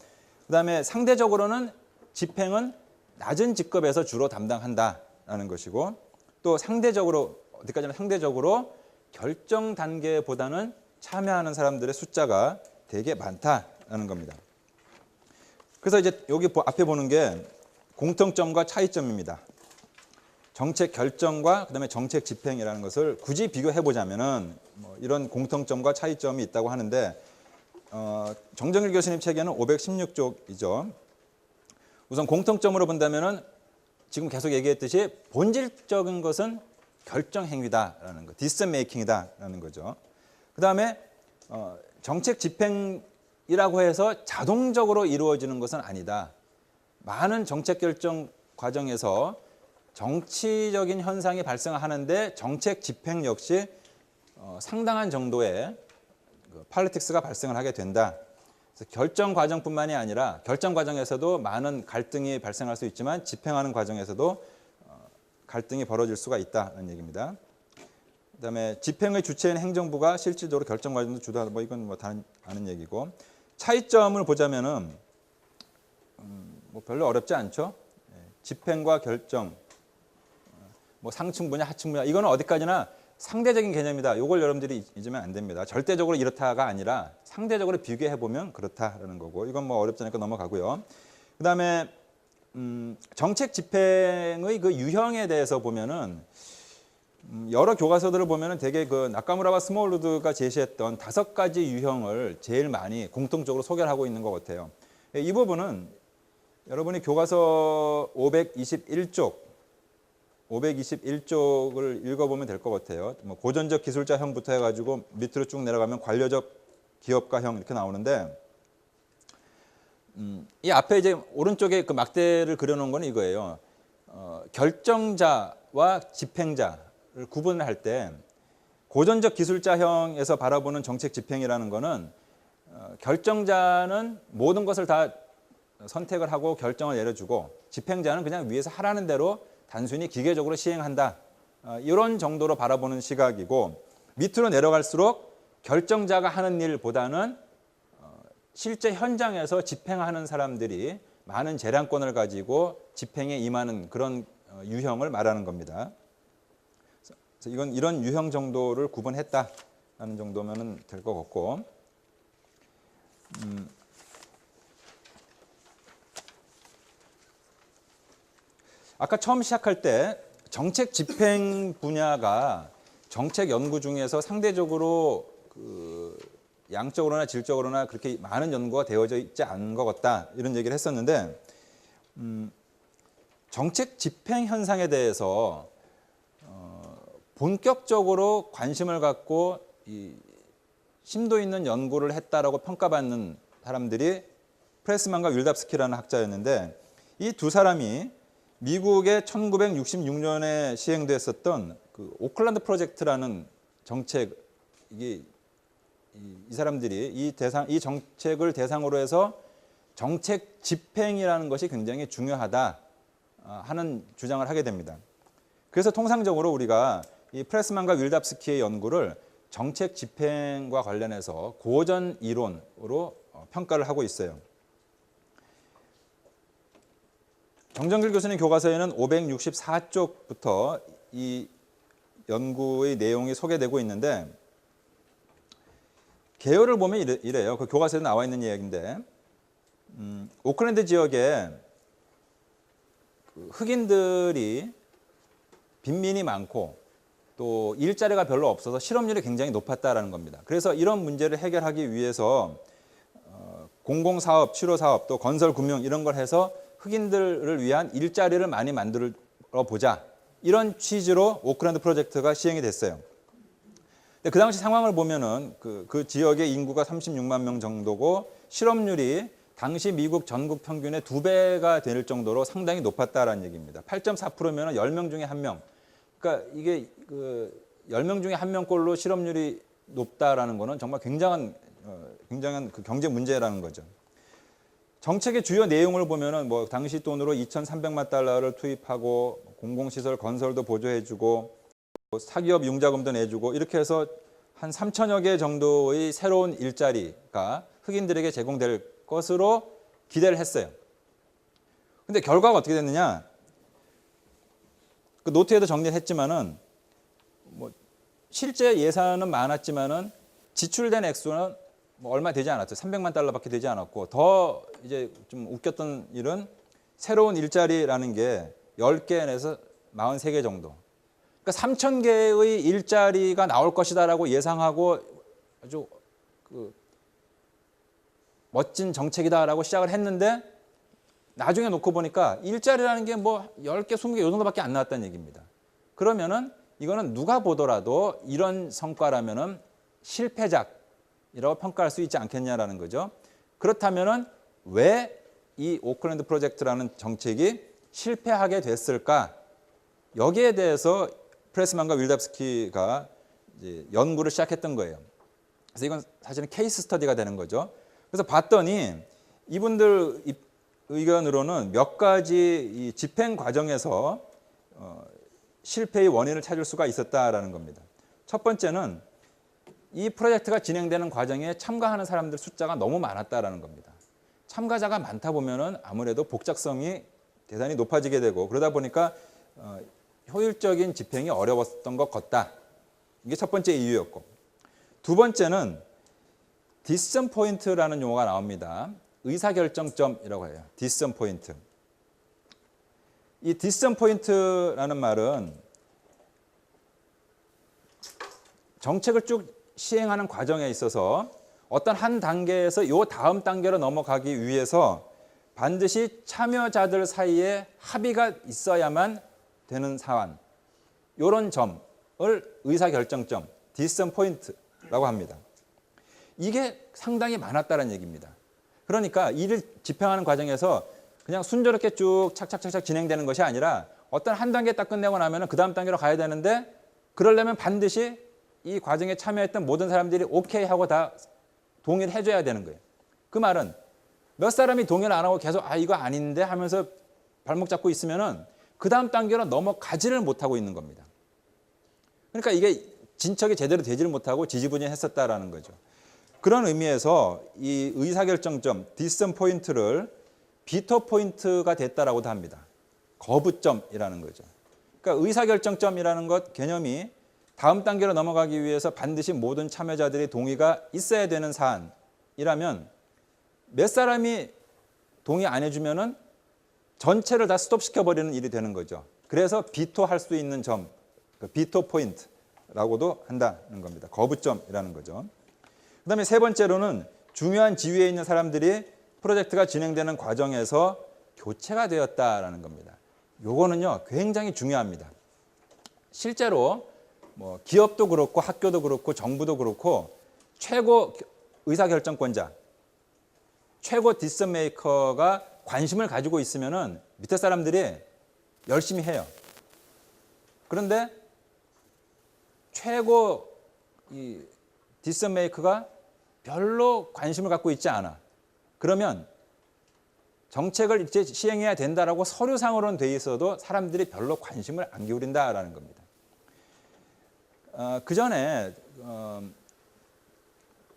그다음에 상대적으로는 집행은 낮은 직급에서 주로 담당한다라는 것이고 또 상대적으로 어디까지나 상대적으로 결정 단계보다는 참여하는 사람들의 숫자가 되게 많다라는 겁니다. 그래서 이제 여기 앞에 보는 게 공통점과 차이점입니다. 정책 결정과 그다음에 정책 집행이라는 것을 굳이 비교해 보자면은 이런 공통점과 차이점이 있다고 하는데 정정일 교수님 책에는 516쪽이죠. 우선 공통점으로 본다면은 지금 계속 얘기했듯이 본질적인 것은 결정 행위다라는 거, 디시전 메이킹이다라는 거죠. 그다음에 정책 집행이라고 해서 자동적으로 이루어지는 것은 아니다. 많은 정책 결정 과정에서 정치적인 현상이 발생하는데 정책 집행 역시 상당한 정도의 팔리틱스가 발생을 하게 된다. 그래서 결정 과정뿐만이 아니라 결정 과정에서도 많은 갈등이 발생할 수 있지만 집행하는 과정에서도 갈등이 벌어질 수가 있다는 얘기입니다. 그다음에 집행의 주체인 행정부가 실질적으로 결정 과정도 주도하다. 뭐 이건 뭐 다 아는 얘기고, 차이점을 보자면은 뭐 별로 어렵지 않죠. 집행과 결정, 뭐 상층 분야, 하층 분야, 이거는 어디까지나 상대적인 개념이다. 이걸 여러분들이 잊으면 안 됩니다. 절대적으로 이렇다가 아니라 상대적으로 비교해 보면 그렇다라는 거고, 이건 뭐 어렵지 않으니까 넘어가고요. 그다음에 정책 집행의 그 유형에 대해서 보면은 여러 교과서들을 보면은 되게 그 나카무라와 스몰우드가 제시했던 5가지 유형을 제일 많이 공통적으로 소개를 하고 있는 것 같아요. 이 부분은 여러분이 교과서 521쪽을 읽어보면 될 것 같아요. 뭐 고전적 기술자형부터 해가지고 밑으로 쭉 내려가면 관료적 기업가형 이렇게 나오는데, 이 앞에 이제 오른쪽에 그 막대를 그려놓은 건 이거예요. 결정자와 집행자를 구분을 할 때 고전적 기술자형에서 바라보는 정책 집행이라는 거는 결정자는 모든 것을 다 선택을 하고 결정을 내려주고 집행자는 그냥 위에서 하라는 대로 단순히 기계적으로 시행한다. 이런 정도로 바라보는 시각이고, 밑으로 내려갈수록 결정자가 하는 일보다는 실제 현장에서 집행하는 사람들이 많은 재량권을 가지고 집행에 임하는 그런 유형을 말하는 겁니다. 그래서 이건 이런 유형 정도를 구분했다라는 정도면 될 것 같고, 아까 처음 시작할 때 정책 집행 분야가 정책 연구 중에서 상대적으로 그 양적으로나 질적으로나 그렇게 많은 연구가 되어져 있지 않은 것 같다, 이런 얘기를 했었는데, 정책 집행 현상에 대해서 본격적으로 관심을 갖고 이 심도 있는 연구를 했다라고 평가받는 사람들이 프레스만과 윌답스키라는 학자였는데, 이 두 사람이 미국의 1966년에 시행됐었던 그 오클랜드 프로젝트라는 정책, 이 사람들이 이 정책을 대상으로 해서 정책 집행이라는 것이 굉장히 중요하다 하는 주장을 하게 됩니다. 그래서 통상적으로 우리가 이 프레스만과 윌답스키의 연구를 정책 집행과 관련해서 고전 이론으로 평가를 하고 있어요. 정정길 교수님 교과서에는 564쪽부터 이 연구의 내용이 소개되고 있는데, 개요를 보면 이래요. 그 교과서에 나와 있는 이야기인데, 오클랜드 지역에 흑인들이 빈민이 많고 또 일자리가 별로 없어서 실업률이 굉장히 높았다라는 겁니다. 그래서 이런 문제를 해결하기 위해서 공공사업, 치료사업, 또 건설, 금융 이런 걸 해서 흑인들을 위한 일자리를 많이 만들어 보자, 이런 취지로 오클랜드 프로젝트가 시행이 됐어요. 근데 그 당시 상황을 보면은 그 지역의 인구가 36만 명 정도고 실업률이 당시 미국 전국 평균의 2배가 될 정도로 상당히 높았다라는 얘기입니다. 8.4%면은 10명 중에 1명. 그러니까 이게 10명 중에 1명꼴로 실업률이 높다라는 거는 정말 굉장한 그 경제 문제라는 거죠. 정책의 주요 내용을 보면은 뭐 당시 돈으로 2,300만 달러를 투입하고 공공시설 건설도 보조해주고 사기업 융자금도 내주고 이렇게 해서 한 3천여 개 정도의 새로운 일자리가 흑인들에게 제공될 것으로 기대를 했어요. 근데 결과가 어떻게 됐느냐? 그 노트에도 정리를 했지만은 뭐 실제 예산은 많았지만은 지출된 액수는 뭐 얼마 되지 않았죠. 300만 달러밖에 되지 않았고, 더 이제 좀 웃겼던 일은 새로운 일자리라는 게 10개 내서 43개 정도. 그러니까 3,000개의 일자리가 나올 것이다라고 예상하고 아주 멋진 정책이다라고 시작을 했는데, 나중에 놓고 보니까 일자리라는 게 뭐 10개, 20개 요 정도밖에 안 나왔다는 얘기입니다. 그러면은 이거는 누가 보더라도 이런 성과라면은 실패작이라고 평가할 수 있지 않겠냐라는 거죠. 그렇다면은 왜 이 오클랜드 프로젝트라는 정책이 실패하게 됐을까? 여기에 대해서 프레스만과 윌답스키가 이제 연구를 시작했던 거예요. 그래서 이건 사실은 케이스 스터디가 되는 거죠. 그래서 봤더니 이분들 의견으로는 몇 가지 이 집행 과정에서 실패의 원인을 찾을 수가 있었다라는 겁니다. 첫 번째는 이 프로젝트가 진행되는 과정에 참가하는 사람들 숫자가 너무 많았다라는 겁니다. 참가자가 많다 보면은 아무래도 복잡성이 대단히 높아지게 되고 그러다 보니까 효율적인 집행이 어려웠던 것 같다. 이게 첫 번째 이유였고, 두 번째는 디시전 포인트라는 용어가 나옵니다. 의사결정점이라고 해요. 디시전 포인트. 이 디시전 포인트라는 말은 정책을 쭉 시행하는 과정에 있어서 어떤 한 단계에서 요 다음 단계로 넘어가기 위해서 반드시 참여자들 사이에 합의가 있어야만 되는 사안, 이런 점을 의사결정점, 디시전 포인트라고 합니다. 이게 상당히 많았다는 얘기입니다. 그러니까 일을 집행하는 과정에서 그냥 순조롭게 쭉 착착착착 진행되는 것이 아니라 어떤 한 단계 딱 끝내고 나면 그 다음 단계로 가야 되는데, 그러려면 반드시 이 과정에 참여했던 모든 사람들이 오케이 하고 다 동의를 해줘야 되는 거예요. 그 말은 몇 사람이 동의를 안 하고 계속 이거 아닌데 하면서 발목 잡고 있으면은 그 다음 단계로 넘어가지를 못하고 있는 겁니다. 그러니까 이게 진척이 제대로 되지를 못하고 지지부진했었다라는 거죠. 그런 의미에서 이 의사결정점, 디시전 포인트를 비토 포인트가 됐다라고도 합니다. 거부점이라는 거죠. 그러니까 의사결정점이라는 것 개념이 다음 단계로 넘어가기 위해서 반드시 모든 참여자들의 동의가 있어야 되는 사안이라면 몇 사람이 동의 안 해주면은 전체를 다 스톱시켜버리는 일이 되는 거죠. 그래서 비토할 수 있는 점, 비토 포인트라고도 한다는 겁니다. 거부점이라는 거죠. 그다음에 세 번째로는 중요한 지위에 있는 사람들이 프로젝트가 진행되는 과정에서 교체가 되었다라는 겁니다. 요거는요 굉장히 중요합니다. 실제로 뭐 기업도 그렇고 학교도 그렇고 정부도 그렇고 최고 의사결정권자, 최고 디시전 메이커가 관심을 가지고 있으면은 밑에 사람들이 열심히 해요. 그런데 최고 이 디시전 메이커가 별로 관심을 갖고 있지 않아. 그러면 정책을 이제 시행해야 된다라고 서류상으로는 돼 있어도 사람들이 별로 관심을 안 기울인다라는 겁니다. 그 전에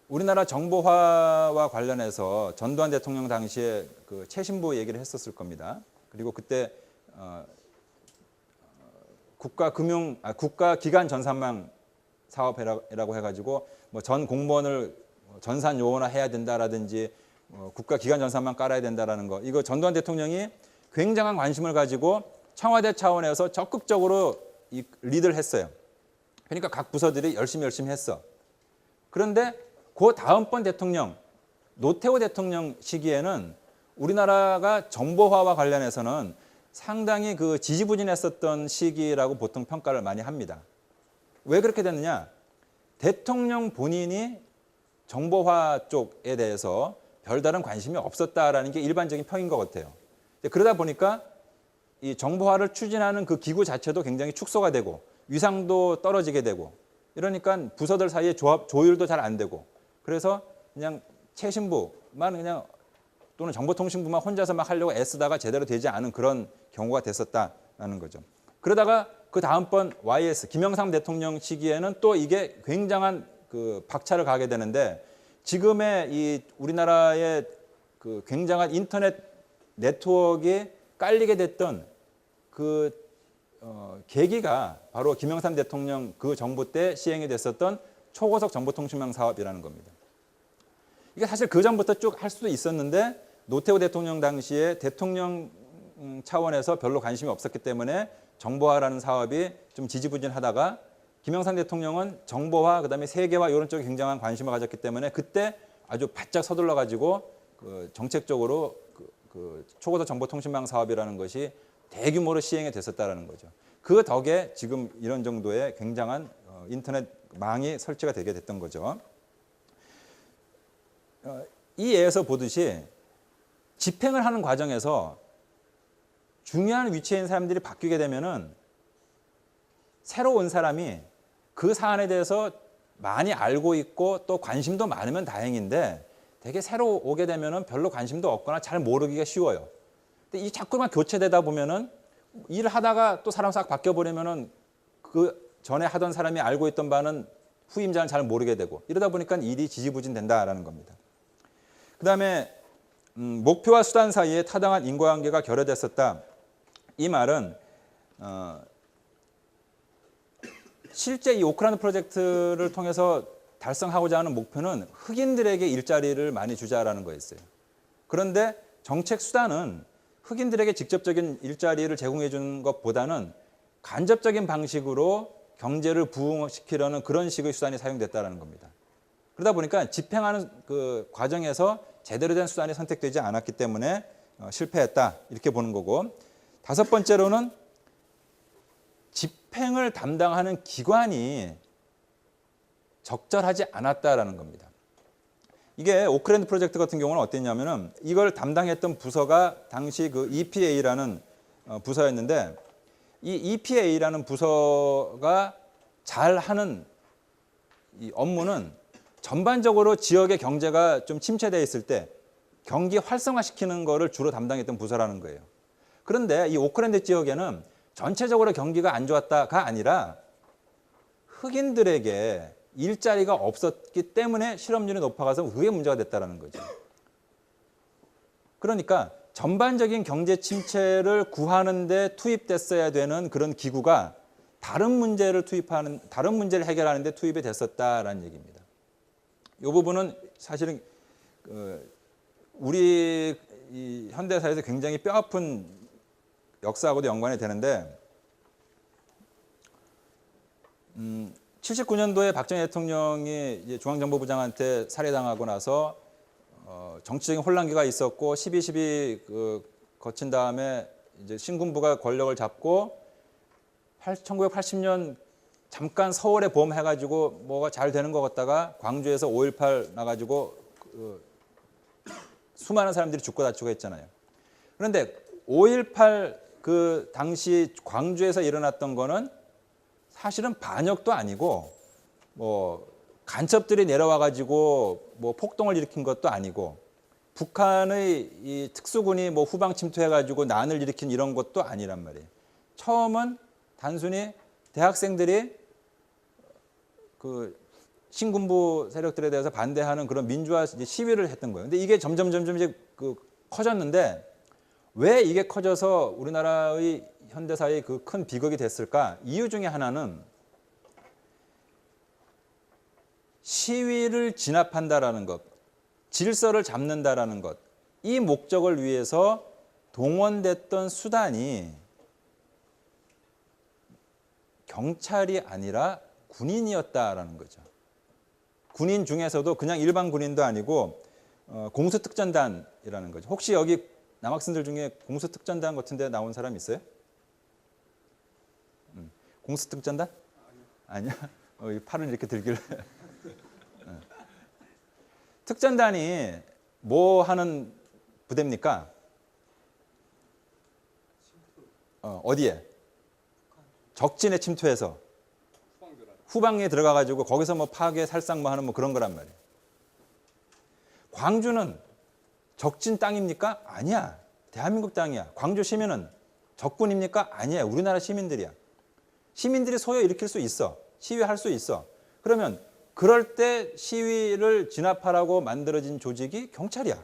우리나라 정보화와 관련해서 전두환 대통령 당시에 그 최신부 얘기를 했었을 겁니다. 그리고 그때 국가기관 전산망 사업이라고 해가지고 뭐 전 공무원을 전산 요원화 해야 된다라든지 국가기관 전산망 깔아야 된다라는 거, 이거 전두환 대통령이 굉장한 관심을 가지고 청와대 차원에서 적극적으로 리드를 했어요. 그러니까 각 부서들이 열심히 했어. 그런데 그 다음번 대통령, 노태우 대통령 시기에는 우리나라가 정보화와 관련해서는 상당히 그 지지부진했었던 시기라고 보통 평가를 많이 합니다. 왜 그렇게 됐느냐? 대통령 본인이 정보화 쪽에 대해서 별다른 관심이 없었다라는 게 일반적인 평인 것 같아요. 그러다 보니까 이 정보화를 추진하는 그 기구 자체도 굉장히 축소가 되고 위상도 떨어지게 되고, 이러니까 부서들 사이에 조율도 잘 안 되고, 그래서 그냥 최신부만 그냥 또는 정보통신부만 혼자서 막 하려고 애쓰다가 제대로 되지 않은 그런 경우가 됐었다라는 거죠. 그러다가 그 다음번 YS 김영삼 대통령 시기에는 또 이게 굉장한 그 박차를 가게 되는데, 지금의 이 우리나라의 그 굉장한 인터넷 네트워크가 깔리게 됐던 그 계기가 바로 김영삼 대통령 그 정부 때 시행이 됐었던 초고속 정보통신망 사업이라는 겁니다. 이게 사실 그 전부터 쭉 할 수도 있었는데 노태우 대통령 당시에 대통령 차원에서 별로 관심이 없었기 때문에 정보화라는 사업이 좀 지지부진하다가 김영삼 대통령은 정보화, 그다음에 세계화 이런 쪽에 굉장한 관심을 가졌기 때문에 그때 아주 바짝 서둘러 가지고 그 정책적으로 그 초고속 정보통신망 사업이라는 것이 대규모로 시행이 됐었다라는 거죠. 그 덕에 지금 이런 정도의 굉장한 인터넷 망이 설치가 되게 됐던 거죠. 이 예에서 보듯이 집행을 하는 과정에서 중요한 위치에 있는 사람들이 바뀌게 되면은 새로 온 사람이 그 사안에 대해서 많이 알고 있고 또 관심도 많으면 다행인데 되게 새로 오게 되면은 별로 관심도 없거나 잘 모르기가 쉬워요. 근데 이 자꾸만 교체되다 보면은 일을 하다가 또 사람 싹 바뀌어 버리면은 그 전에 하던 사람이 알고 있던 바는 후임자는 잘 모르게 되고 이러다 보니까 일이 지지부진된다라는 겁니다. 그다음에 목표와 수단 사이에 타당한 인과관계가 결여됐었다. 이 말은 실제 이 오크라ን드 프로젝트를 통해서 달성하고자 하는 목표는 흑인들에게 일자리를 많이 주자라는 거였어요. 그런데 정책 수단은 흑인들에게 직접적인 일자리를 제공해 주는 것보다는 간접적인 방식으로 경제를 부흥시키려는 그런 식의 수단이 사용됐다는 겁니다. 그러다 보니까 집행하는 그 과정에서 제대로 된 수단이 선택되지 않았기 때문에 실패했다 이렇게 보는 거고, 다섯 번째로는 집행을 담당하는 기관이 적절하지 않았다라는 겁니다. 이게 오크랜드 프로젝트 같은 경우는 어땠냐면은 이걸 담당했던 부서가 당시 그 EPA라는 부서였는데, 이 EPA라는 부서가 잘하는 이 업무는 전반적으로 지역의 경제가 좀 침체되어 있을 때 경기 활성화시키는 거를 주로 담당했던 부서라는 거예요. 그런데 이 오크랜드 지역에는 전체적으로 경기가 안 좋았다가 아니라 흑인들에게 일자리가 없었기 때문에 실업률이 높아가서 그게 문제가 됐다는 거죠. 그러니까 전반적인 경제 침체를 구하는 데 투입됐어야 되는 그런 기구가 다른 문제를 해결하는 데 투입이 됐었다라는 얘기입니다. 이 부분은 사실은 우리 이 현대사에서 굉장히 뼈아픈 역사하고도 연관이 되는데, 79년도에 박정희 대통령이 이제 중앙정보부장한테 살해당하고 나서 정치적인 혼란기가 있었고 12.12 거친 다음에 이제 신군부가 권력을 잡고 1980년 잠깐 서울에 보험해가지고 뭐가 잘 되는 것 같다가 광주에서 5.18 나가지고 수많은 사람들이 죽고 다치고 했잖아요. 그런데 5.18 그 당시 광주에서 일어났던 거는 사실은 반역도 아니고 뭐 간첩들이 내려와 가지고 뭐 폭동을 일으킨 것도 아니고 북한의 이 특수군이 뭐 후방 침투해 가지고 난을 일으킨 이런 것도 아니란 말이에요. 처음은 단순히 대학생들이 그 신군부 세력들에 대해서 반대하는 그런 민주화 시위를 했던 거예요. 근데 이게 점점 이제 커졌는데 왜 이게 커져서 우리나라의 현대사의 그 큰 비극이 됐을까? 이유 중에 하나는 시위를 진압한다라는 것, 질서를 잡는다라는 것, 이 목적을 위해서 동원됐던 수단이 경찰이 아니라 군인이었다라는 거죠. 군인 중에서도 그냥 일반 군인도 아니고 공수특전단이라는 거죠. 혹시 여기 남학생들 중에 공수특전단 같은 데 나온 사람 있어요? 공수특전단? 아니야? 팔을 이렇게 들길래. 특전단이 뭐 하는 부대입니까? 어디에? 적진에 침투해서 후방에 들어가가지고 거기서 뭐 파괴, 살상 뭐 하는 뭐 그런 거란 말이에요. 광주는 적진 땅입니까? 아니야. 대한민국 땅이야. 광주 시민은 적군입니까? 아니야. 우리나라 시민들이야. 시민들이 소요 일으킬 수 있어. 시위할 수 있어. 그러면 그럴 때 시위를 진압하라고 만들어진 조직이 경찰이야.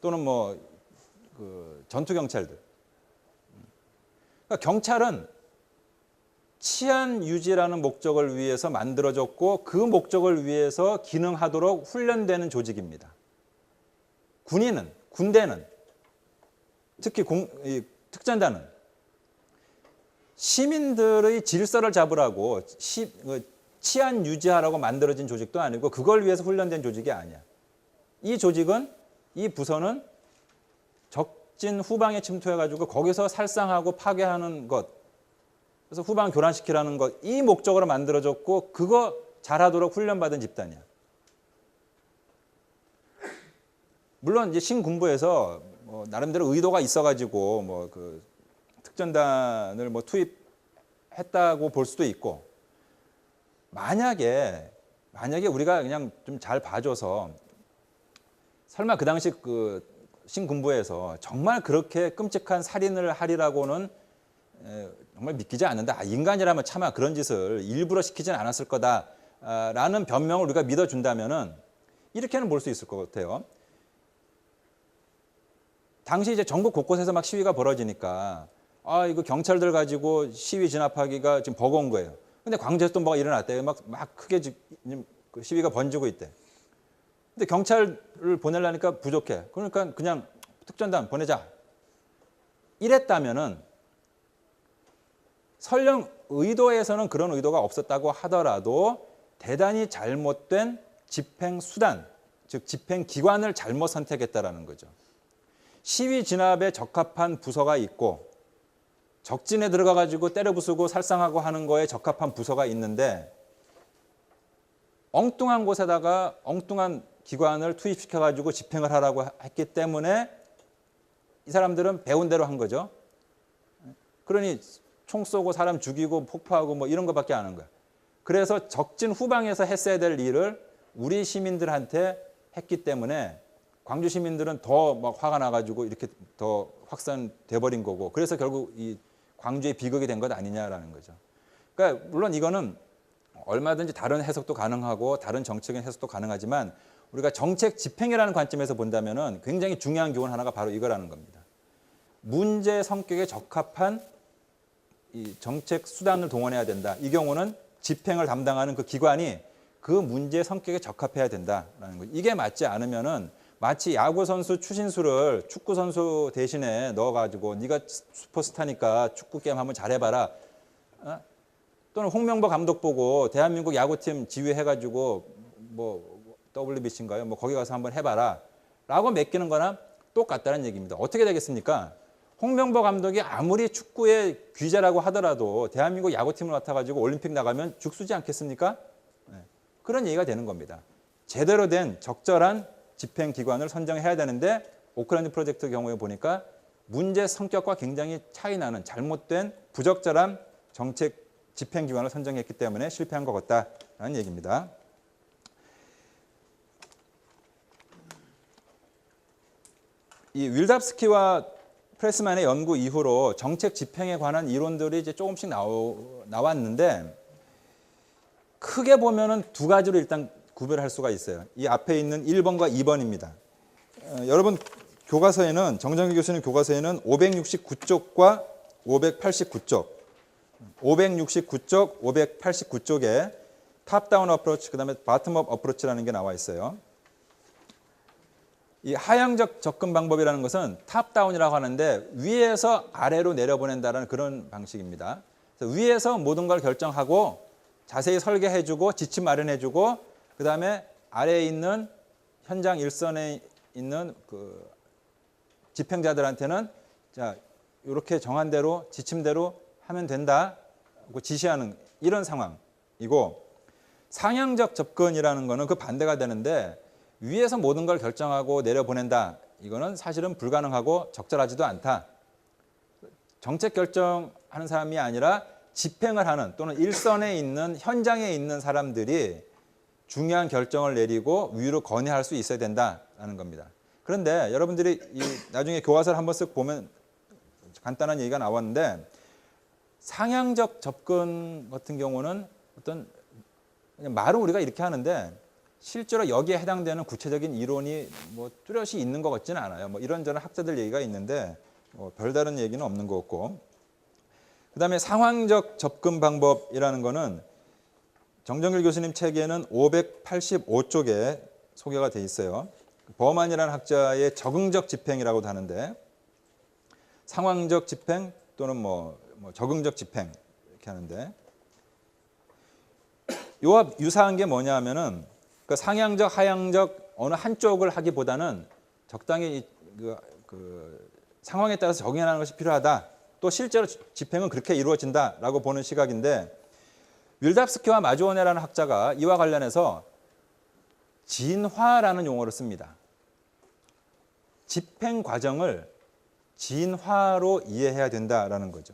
또는 뭐 그 전투 경찰들. 그러니까 경찰은 치안 유지라는 목적을 위해서 만들어졌고 그 목적을 위해서 기능하도록 훈련되는 조직입니다. 군대는 특히 특전단은 시민들의 질서를 잡으라고 치안 유지하라고 만들어진 조직도 아니고 그걸 위해서 훈련된 조직이 아니야. 이 부서는 적진 후방에 침투해가지고 거기서 살상하고 파괴하는 것, 그래서 후방 교란시키라는 것, 이 목적으로 만들어졌고 그거 잘하도록 훈련받은 집단이야. 물론 이제 신군부에서 뭐 나름대로 의도가 있어가지고 뭐 그 특전단을 뭐 투입했다고 볼 수도 있고, 만약에 우리가 그냥 좀 잘 봐줘서 설마 그 당시 그 신군부에서 정말 그렇게 끔찍한 살인을 하리라고는 정말 믿기지 않는다. 인간이라면 차마 그런 짓을 일부러 시키진 않았을 거다라는 변명을 우리가 믿어준다면은 이렇게는 볼 수 있을 것 같아요. 당시 이제 전국 곳곳에서 막 시위가 벌어지니까 이거 경찰들 가지고 시위 진압하기가 지금 버거운 거예요. 근데 광주에서 또 뭐가 일어났대요. 막 크게 지금 시위가 번지고 있대. 근데 경찰을 보내려니까 부족해. 그러니까 그냥 특전단 보내자. 이랬다면은 설령 의도에서는 그런 의도가 없었다고 하더라도 대단히 잘못된 집행 수단, 즉 집행 기관을 잘못 선택했다라는 거죠. 시위 진압에 적합한 부서가 있고 적진에 들어가 가지고 때려 부수고 살상하고 하는 거에 적합한 부서가 있는데 엉뚱한 곳에다가 엉뚱한 기관을 투입시켜 가지고 집행을 하라고 했기 때문에 이 사람들은 배운 대로 한 거죠. 그러니 총 쏘고 사람 죽이고 폭파하고 뭐 이런 것밖에 안 한 거야. 그래서 적진 후방에서 했어야 될 일을 우리 시민들한테 했기 때문에 광주 시민들은 더 막 화가 나가지고 이렇게 더 확산돼 버린 거고, 그래서 결국 이 광주의 비극이 된 것 아니냐라는 거죠. 그러니까 물론 이거는 얼마든지 다른 해석도 가능하고 다른 정책의 해석도 가능하지만 우리가 정책 집행이라는 관점에서 본다면은 굉장히 중요한 교훈 하나가 바로 이거라는 겁니다. 문제 성격에 적합한 이 정책 수단을 동원해야 된다. 이 경우는 집행을 담당하는 그 기관이 그 문제 성격에 적합해야 된다라는 거죠. 이게 맞지 않으면은 마치 야구 선수 추신수를 축구 선수 대신에 넣어가지고 네가 슈퍼스타니까 축구 게임 한번 잘해봐라. 또는 홍명보 감독 보고 대한민국 야구팀 지휘해가지고 뭐 WBC인가요? 뭐 거기 가서 한번 해봐라. 라고 맡기는 거나 똑같다는 얘기입니다. 어떻게 되겠습니까? 홍명보 감독이 아무리 축구의 귀재라고 하더라도 대한민국 야구팀을 맡아가지고 올림픽 나가면 죽쓰지 않겠습니까? 그런 얘기가 되는 겁니다. 제대로 된 적절한 집행기관을 선정해야 되는데 오클랜드 프로젝트 경우에 보니까 문제 성격과 굉장히 차이 나는 잘못된 부적절한 정책 집행기관을 선정했기 때문에 실패한 것 같다라는 얘기입니다. 이 윌답스키와 프레스만의 연구 이후로 정책 집행에 관한 이론들이 이제 조금씩 나왔는데 크게 보면은 두 가지로 일단 구별할 수가 있어요. 이 앞에 있는 1번과 2번입니다. 여러분 교과서에는 정정규 교수님 교과서에는 569쪽과 589쪽, 569쪽, 589쪽에 탑다운 어프로치, 그다음에 바텀업 어프로치라는 게 나와 있어요. 이 하향적 접근 방법이라는 것은 탑다운이라고 하는데 위에서 아래로 내려보낸다는 그런 방식입니다. 그래서 위에서 모든 걸 결정하고 자세히 설계해주고 지침 마련해주고 그다음에 아래에 있는 현장 일선에 있는 그 집행자들한테는 자 이렇게 정한 대로 지침대로 하면 된다고 지시하는 이런 상황이고, 상향적 접근이라는 거는 그 반대가 되는데 위에서 모든 걸 결정하고 내려보낸다. 이거는 사실은 불가능하고 적절하지도 않다. 정책 결정하는 사람이 아니라 집행을 하는 또는 일선에 있는 현장에 있는 사람들이 중요한 결정을 내리고 위로 건의할 수 있어야 된다는 겁니다. 그런데 여러분들이 나중에 교과서를 한번 쓱 보면 간단한 얘기가 나왔는데 상향적 접근 같은 경우는 어떤 그냥 말은 우리가 이렇게 하는데 실제로 여기에 해당되는 구체적인 이론이 뭐 뚜렷이 있는 것 같지는 않아요. 뭐 이런저런 학자들 얘기가 있는데 별다른 얘기는 없는 것 같고, 그다음에 상황적 접근 방법이라는 거는 정정길 교수님 책에는 585쪽에 소개가 돼 있어요. 버만이라는 학자의 적응적 집행이라고도 하는데 상황적 집행 또는 뭐 적응적 집행 이렇게 하는데 요와 유사한 게 뭐냐 하면은 그 상향적, 하향적 어느 한쪽을 하기보다는 적당히 그 상황에 따라서 적응하는 것이 필요하다. 또 실제로 집행은 그렇게 이루어진다라고 보는 시각인데 윌답스키와 마주오네라는 학자가 이와 관련해서 진화라는 용어를 씁니다. 집행 과정을 진화로 이해해야 된다라는 거죠.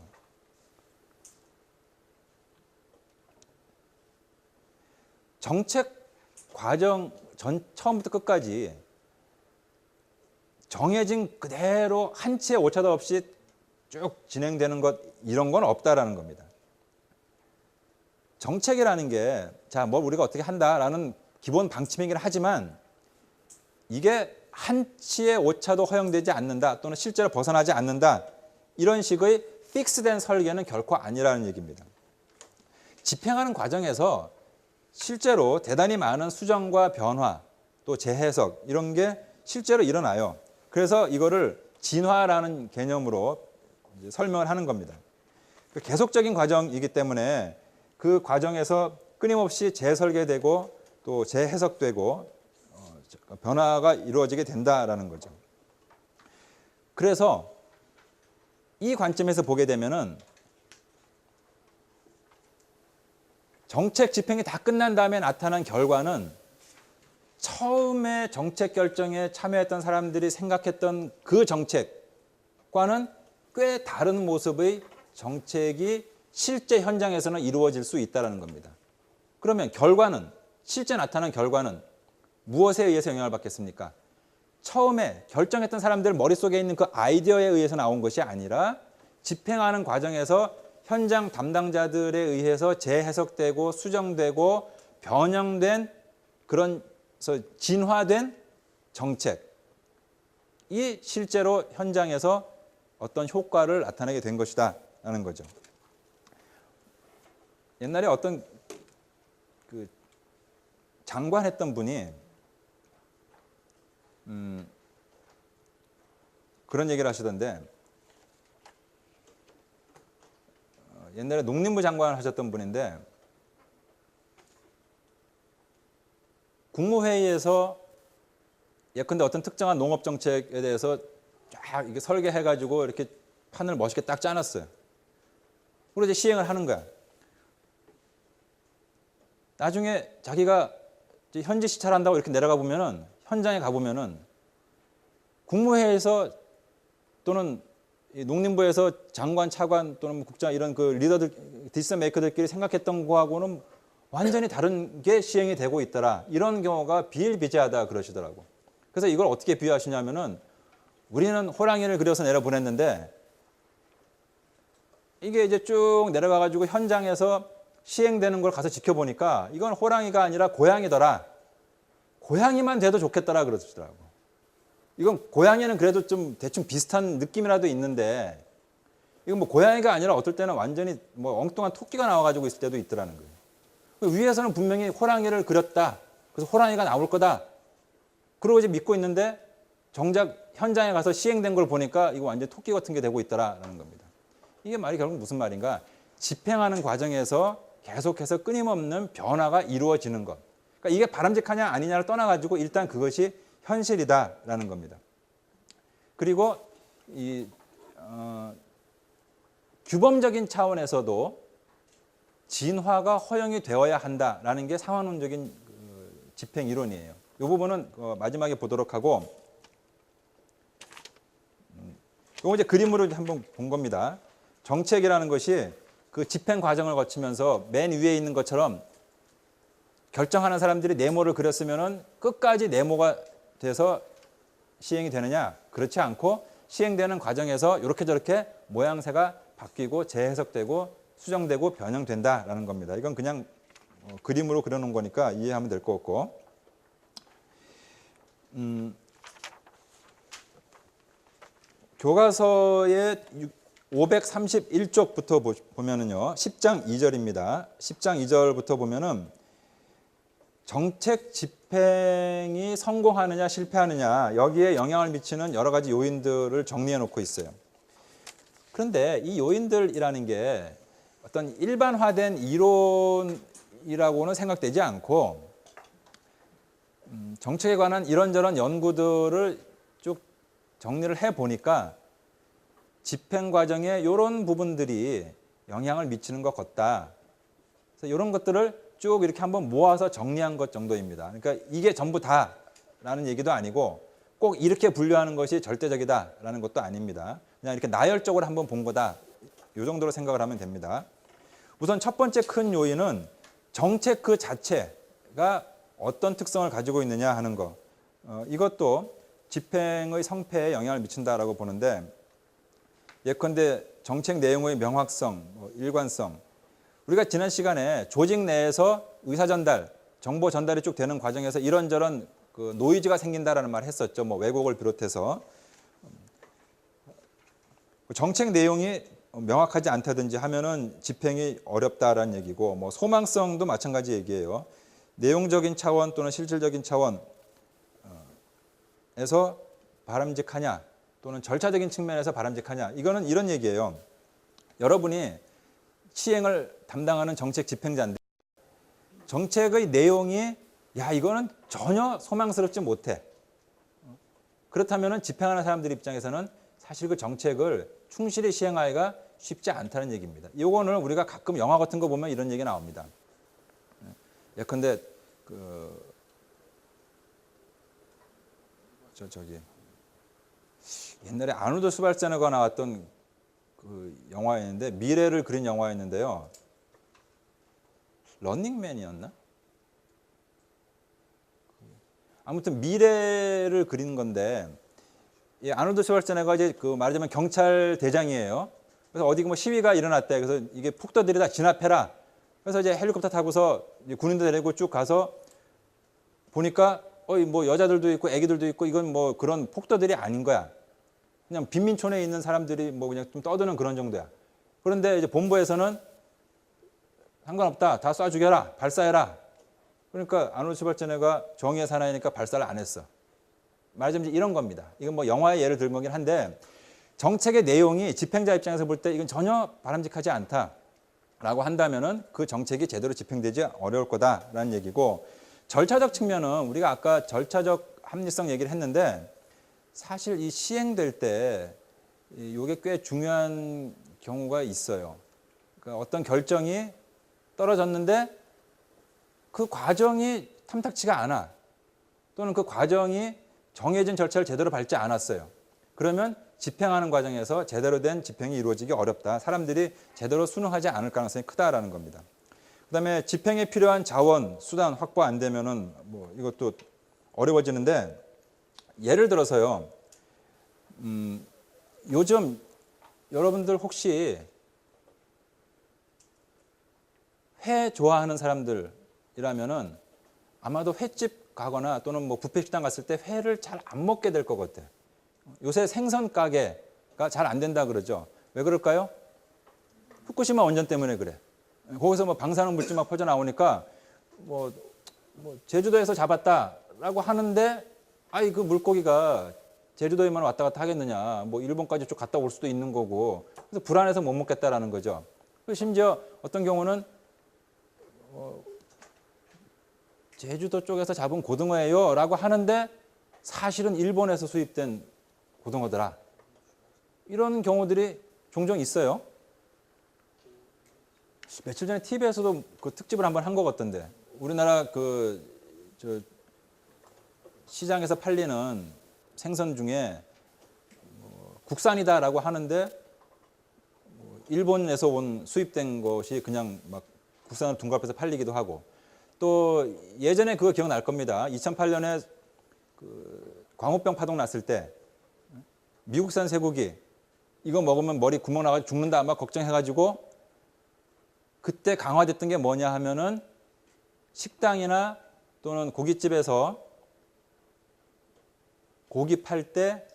정책 과정 처음부터 끝까지 정해진 그대로 한 치의 오차도 없이 쭉 진행되는 것 이런 건 없다라는 겁니다. 정책이라는 게 자, 뭘 우리가 어떻게 한다라는 기본 방침이긴 하지만 이게 한 치의 오차도 허용되지 않는다 또는 실제로 벗어나지 않는다 이런 식의 픽스된 설계는 결코 아니라는 얘기입니다. 집행하는 과정에서 실제로 대단히 많은 수정과 변화 또 재해석 이런 게 실제로 일어나요. 그래서 이거를 진화라는 개념으로 이제 설명을 하는 겁니다. 계속적인 과정이기 때문에 그 과정에서 끊임없이 재설계되고 또 재해석되고 변화가 이루어지게 된다라는 거죠. 그래서 이 관점에서 보게 되면은 정책 집행이 다 끝난 다음에 나타난 결과는 처음에 정책 결정에 참여했던 사람들이 생각했던 그 정책과는 꽤 다른 모습의 정책이 실제 현장에서는 이루어질 수 있다는 겁니다. 그러면 결과는 실제 나타난 결과는 무엇에 의해서 영향을 받겠습니까? 처음에 결정했던 사람들 머릿속에 있는 그 아이디어에 의해서 나온 것이 아니라 집행하는 과정에서 현장 담당자들에 의해서 재해석되고 수정되고 변형된 그런 진화된 정책이 실제로 현장에서 어떤 효과를 나타내게 된 것이다라는 거죠. 옛날에 어떤 그 장관 했던 분이 그런 얘기를 하시던데 옛날에 농림부 장관을 하셨던 분인데 국무회의에서 예컨대 어떤 특정한 농업 정책에 대해서 쫙 이게 설계해가지고 이렇게 판을 멋있게 딱 짜놨어요. 그리고 이제 시행을 하는 거야. 나중에 자기가 이제 현지 시찰을 한다고 이렇게 내려가 보면은 현장에 가 보면은 국무회의에서 또는 농림부에서 장관, 차관 또는 국장 이런 그 리더들, 디시전 메이커들끼리 생각했던 거하고는 완전히 다른 게 시행이 되고 있더라. 이런 경우가 비일비재하다 그러시더라고. 그래서 이걸 어떻게 비유하시냐면은 우리는 호랑이를 그려서 내려보냈는데 이게 이제 쭉 내려가 가지고 현장에서 시행되는 걸 가서 지켜보니까 이건 호랑이가 아니라 고양이더라. 고양이만 돼도 좋겠더라 그러시더라고. 이건 고양이는 그래도 좀 대충 비슷한 느낌이라도 있는데 이건 뭐 고양이가 아니라 어떨 때는 완전히 뭐 엉뚱한 토끼가 나와가지고 있을 때도 있더라는 거예요. 위에서는 분명히 호랑이를 그렸다. 그래서 호랑이가 나올 거다. 그러고 이제 믿고 있는데 정작 현장에 가서 시행된 걸 보니까 이거 완전 토끼 같은 게 되고 있더라라는 겁니다. 이게 말이 결국 무슨 말인가? 집행하는 과정에서 계속해서 끊임없는 변화가 이루어지는 것. 그러니까 이게 바람직하냐 아니냐를 떠나가지고 일단 그것이 현실이다라는 겁니다. 그리고 이 규범적인 차원에서도 진화가 허용이 되어야 한다라는 게 상환론적인 집행 이론이에요. 이 부분은 마지막에 보도록 하고, 이거 이제 그림으로 한번 본 겁니다. 정책이라는 것이 그 집행 과정을 거치면서 맨 위에 있는 것처럼 결정하는 사람들이 네모를 그렸으면은 끝까지 네모가 돼서 시행이 되느냐? 그렇지 않고 시행되는 과정에서 이렇게 저렇게 모양새가 바뀌고 재해석되고 수정되고 변형된다라는 겁니다. 이건 그냥 그림으로 그려놓은 거니까 이해하면 될 것 같고, 교과서의 531쪽부터 보면은요, 10장 2절입니다. 10장 2절부터 보면은 정책 집행이 성공하느냐 실패하느냐 여기에 영향을 미치는 여러 가지 요인들을 정리해 놓고 있어요. 그런데 이 요인들이라는 게 어떤 일반화된 이론이라고는 생각되지 않고 정책에 관한 이런저런 연구들을 쭉 정리를 해 보니까 집행 과정에 이런 부분들이 영향을 미치는 것 같다. 그래서 이런 것들을 쭉 이렇게 한번 모아서 정리한 것 정도입니다. 그러니까 이게 전부 다라는 얘기도 아니고 꼭 이렇게 분류하는 것이 절대적이다라는 것도 아닙니다. 그냥 이렇게 나열적으로 한번 본 거다. 이 정도로 생각을 하면 됩니다. 우선 첫 번째 큰 요인은 정책 그 자체가 어떤 특성을 가지고 있느냐 하는 거. 이것도 집행의 성패에 영향을 미친다라고 보는데, 예컨대 정책 내용의 명확성, 일관성. 우리가 지난 시간에 조직 내에서 의사 전달, 정보 전달이 쭉 되는 과정에서 이런저런 그 노이즈가 생긴다라는 말을 했었죠. 뭐 왜곡을 비롯해서 정책 내용이 명확하지 않다든지 하면은 집행이 어렵다라는 얘기고, 뭐 소망성도 마찬가지 얘기예요. 내용적인 차원 또는 실질적인 차원에서 바람직하냐 또는 절차적인 측면에서 바람직하냐, 이거는 이런 얘기예요. 여러분이 시행을 담당하는 정책 집행자인데 정책의 내용이 야 이거는 전혀 소망스럽지 못해. 그렇다면 집행하는 사람들 입장에서는 사실 그 정책을 충실히 시행하기가 쉽지 않다는 얘기입니다. 이거는 우리가 가끔 영화 같은 거 보면 이런 얘기 나옵니다. 예컨대 저기 옛날에 아놀드 슈발제네거가 나왔던 그 영화였는데, 미래를 그린 영화였는데요. 런닝맨이었나? 아무튼 미래를 그린 건데, 이 아놀드 슈발제네거가 이제 그 말하자면 경찰 대장이에요. 그래서 어디 뭐 시위가 일어났대. 그래서 이게 폭도들이 다 진압해라. 그래서 이제 헬리콥터 타고서 군인들 데리고 쭉 가서 보니까 뭐 여자들도 있고 애기들도 있고 이건 뭐 그런 폭도들이 아닌 거야. 그냥 빈민촌에 있는 사람들이 뭐 그냥 좀 떠드는 그런 정도야. 그런데 이제 본부에서는 상관없다. 다 쏴 죽여라. 발사해라. 그러니까 아놀드 슈발제네거가 정의의 사나이니까 발사를 안 했어. 말하자면 이런 겁니다. 이건 뭐 영화의 예를 들긴 한데, 정책의 내용이 집행자 입장에서 볼 때 이건 전혀 바람직하지 않다라고 한다면은 그 정책이 제대로 집행되지 어려울 거다라는 얘기고, 절차적 측면은 우리가 아까 절차적 합리성 얘기를 했는데, 사실 이 시행될 때 이게 꽤 중요한 경우가 있어요. 그러니까 어떤 결정이 떨어졌는데 그 과정이 탐탁치가 않아. 또는 그 과정이 정해진 절차를 제대로 밟지 않았어요. 그러면 집행하는 과정에서 제대로 된 집행이 이루어지기 어렵다. 사람들이 제대로 순응하지 않을 가능성이 크다라는 겁니다. 그다음에 집행에 필요한 자원, 수단 확보 안 되면은 뭐 이것도 어려워지는데, 예를 들어서요. 요즘 여러분들 혹시 회 좋아하는 사람들이라면은 아마도 횟집 가거나 또는 뭐 뷔페 식당 갔을 때 회를 잘 안 먹게 될 것 같아. 요새 생선 가게가 잘 안 된다 그러죠. 왜 그럴까요? 후쿠시마 원전 때문에 그래. 거기서 뭐 방사능 물질 막 퍼져 나오니까 뭐 제주도에서 잡았다라고 하는데, 아이 그 물고기가 제주도에만 왔다 갔다 하겠느냐, 뭐 일본까지 쭉 갔다 올 수도 있는 거고, 그래서 불안해서 못 먹겠다라는 거죠. 심지어 어떤 경우는 제주도 쪽에서 잡은 고등어예요라고 하는데 사실은 일본에서 수입된 고등어더라. 이런 경우들이 종종 있어요. 며칠 전에 TV에서도 그 특집을 한번 한 것 같던데, 우리나라 저 시장에서 팔리는 생선 중에 국산이다라고 하는데 일본에서 온 수입된 것이 그냥 막 국산으로 둔갑해서 팔리기도 하고, 또 예전에 그거 기억날 겁니다. 2008년에 그 광우병 파동 났을 때 미국산 쇠고기 이거 먹으면 머리 구멍 나가지고 죽는다 아마 걱정해가지고, 그때 강화됐던 게 뭐냐 하면은 식당이나 또는 고깃집에서 고기 팔 때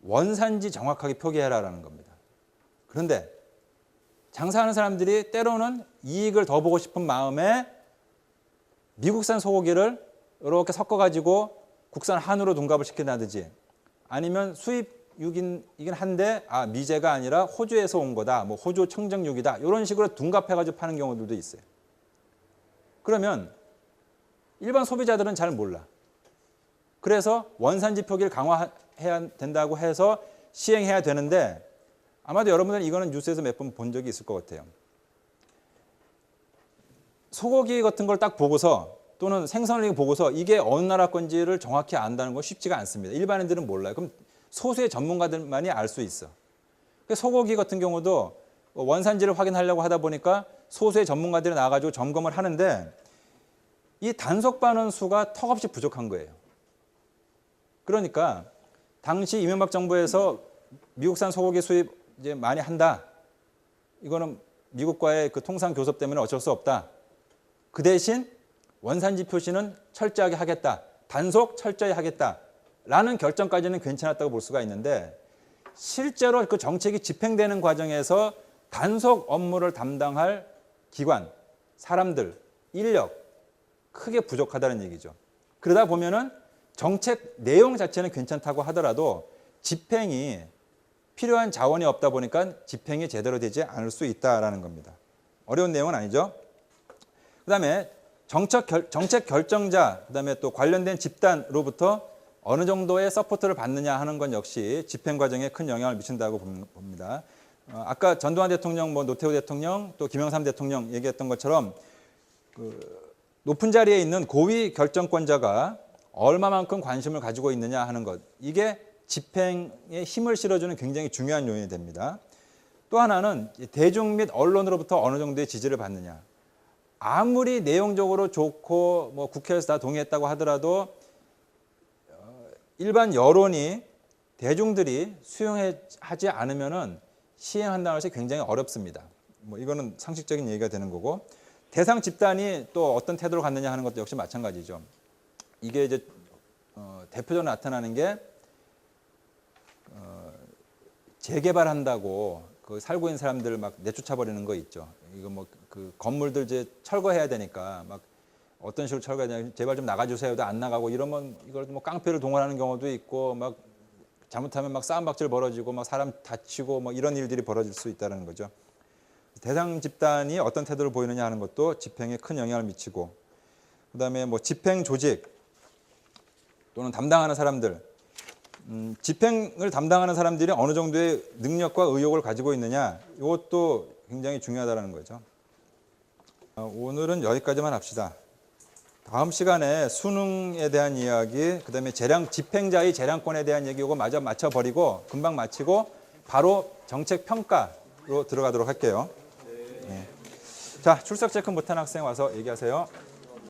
원산지 정확하게 표기해라라는 겁니다. 그런데 장사하는 사람들이 때로는 이익을 더 보고 싶은 마음에 미국산 소고기를 이렇게 섞어가지고 국산 한우로 둔갑을 시킨다든지, 아니면 수입육이긴 한데 미제가 아니라 호주에서 온 거다, 뭐 호주 청정육이다, 이런 식으로 둔갑해가지고 파는 경우들도 있어요. 그러면 일반 소비자들은 잘 몰라. 그래서 원산지 표기를 강화해야 된다고 해서 시행해야 되는데, 아마도 여러분들은 이거는 뉴스에서 몇 번 본 적이 있을 것 같아요. 소고기 같은 걸 딱 보고서 또는 생선을 보고서 이게 어느 나라 건지를 정확히 안다는 건 쉽지가 않습니다. 일반인들은 몰라요. 그럼 소수의 전문가들만이 알 수 있어. 소고기 같은 경우도 원산지를 확인하려고 하다 보니까 소수의 전문가들이 나와가지고 점검을 하는데 이 단속 반응 수가 턱없이 부족한 거예요. 그러니까 당시 이명박 정부에서 미국산 소고기 수입 이제 많이 한다. 이거는 미국과의 그 통상 교섭 때문에 어쩔 수 없다. 그 대신 원산지 표시는 철저하게 하겠다. 단속 철저히 하겠다라는 결정까지는 괜찮았다고 볼 수가 있는데 실제로 그 정책이 집행되는 과정에서 단속 업무를 담당할 기관, 사람들, 인력 크게 부족하다는 얘기죠. 그러다 보면은 정책 내용 자체는 괜찮다고 하더라도 집행이 필요한 자원이 없다 보니까 집행이 제대로 되지 않을 수 있다라는 겁니다. 어려운 내용은 아니죠. 그다음에 정책 결정자, 그다음에 또 관련된 집단으로부터 어느 정도의 서포트를 받느냐 하는 건 역시 집행 과정에 큰 영향을 미친다고 봅니다. 아까 전두환 대통령, 노태우 대통령, 또 김영삼 대통령 얘기했던 것처럼 높은 자리에 있는 고위 결정권자가 얼마만큼 관심을 가지고 있느냐 하는 것, 이게 집행에 힘을 실어주는 굉장히 중요한 요인이 됩니다. 또 하나는 대중 및 언론으로부터 어느 정도의 지지를 받느냐. 아무리 내용적으로 좋고 국회에서 다 동의했다고 하더라도 일반 여론이 대중들이 수용하지 않으면은 시행한다는 것이 굉장히 어렵습니다. 이거는 상식적인 얘기가 되는 거고, 대상 집단이 또 어떤 태도를 갖느냐 하는 것도 역시 마찬가지죠. 이게 이제 대표적으로 나타나는 게 재개발한다고 그 살고 있는 사람들 막 내쫓아 버리는 거 있죠. 이거 그 건물들 이제 철거해야 되니까 막 어떤 식으로 철거해야 되냐, 제발 좀 나가주세요도 안 나가고 이러면 이걸 깡패를 동원하는 경우도 있고 막 잘못하면 막 싸움박질 벌어지고 막 사람 다치고 막 이런 일들이 벌어질 수 있다는 거죠. 대상 집단이 어떤 태도를 보이느냐 하는 것도 집행에 큰 영향을 미치고, 그다음에 집행 조직 또는 담당하는 사람들, 집행을 담당하는 사람들이 어느 정도의 능력과 의욕을 가지고 있느냐, 이것도 굉장히 중요하다는 거죠. 오늘은 여기까지만 합시다. 다음 시간에 수능에 대한 이야기, 그다음에 집행자의 재량권에 대한 얘기 이거 마저 맞춰버리고 금방 마치고 바로 정책 평가로 들어가도록 할게요. 네. 자, 출석 체크 못한 학생 와서 얘기하세요.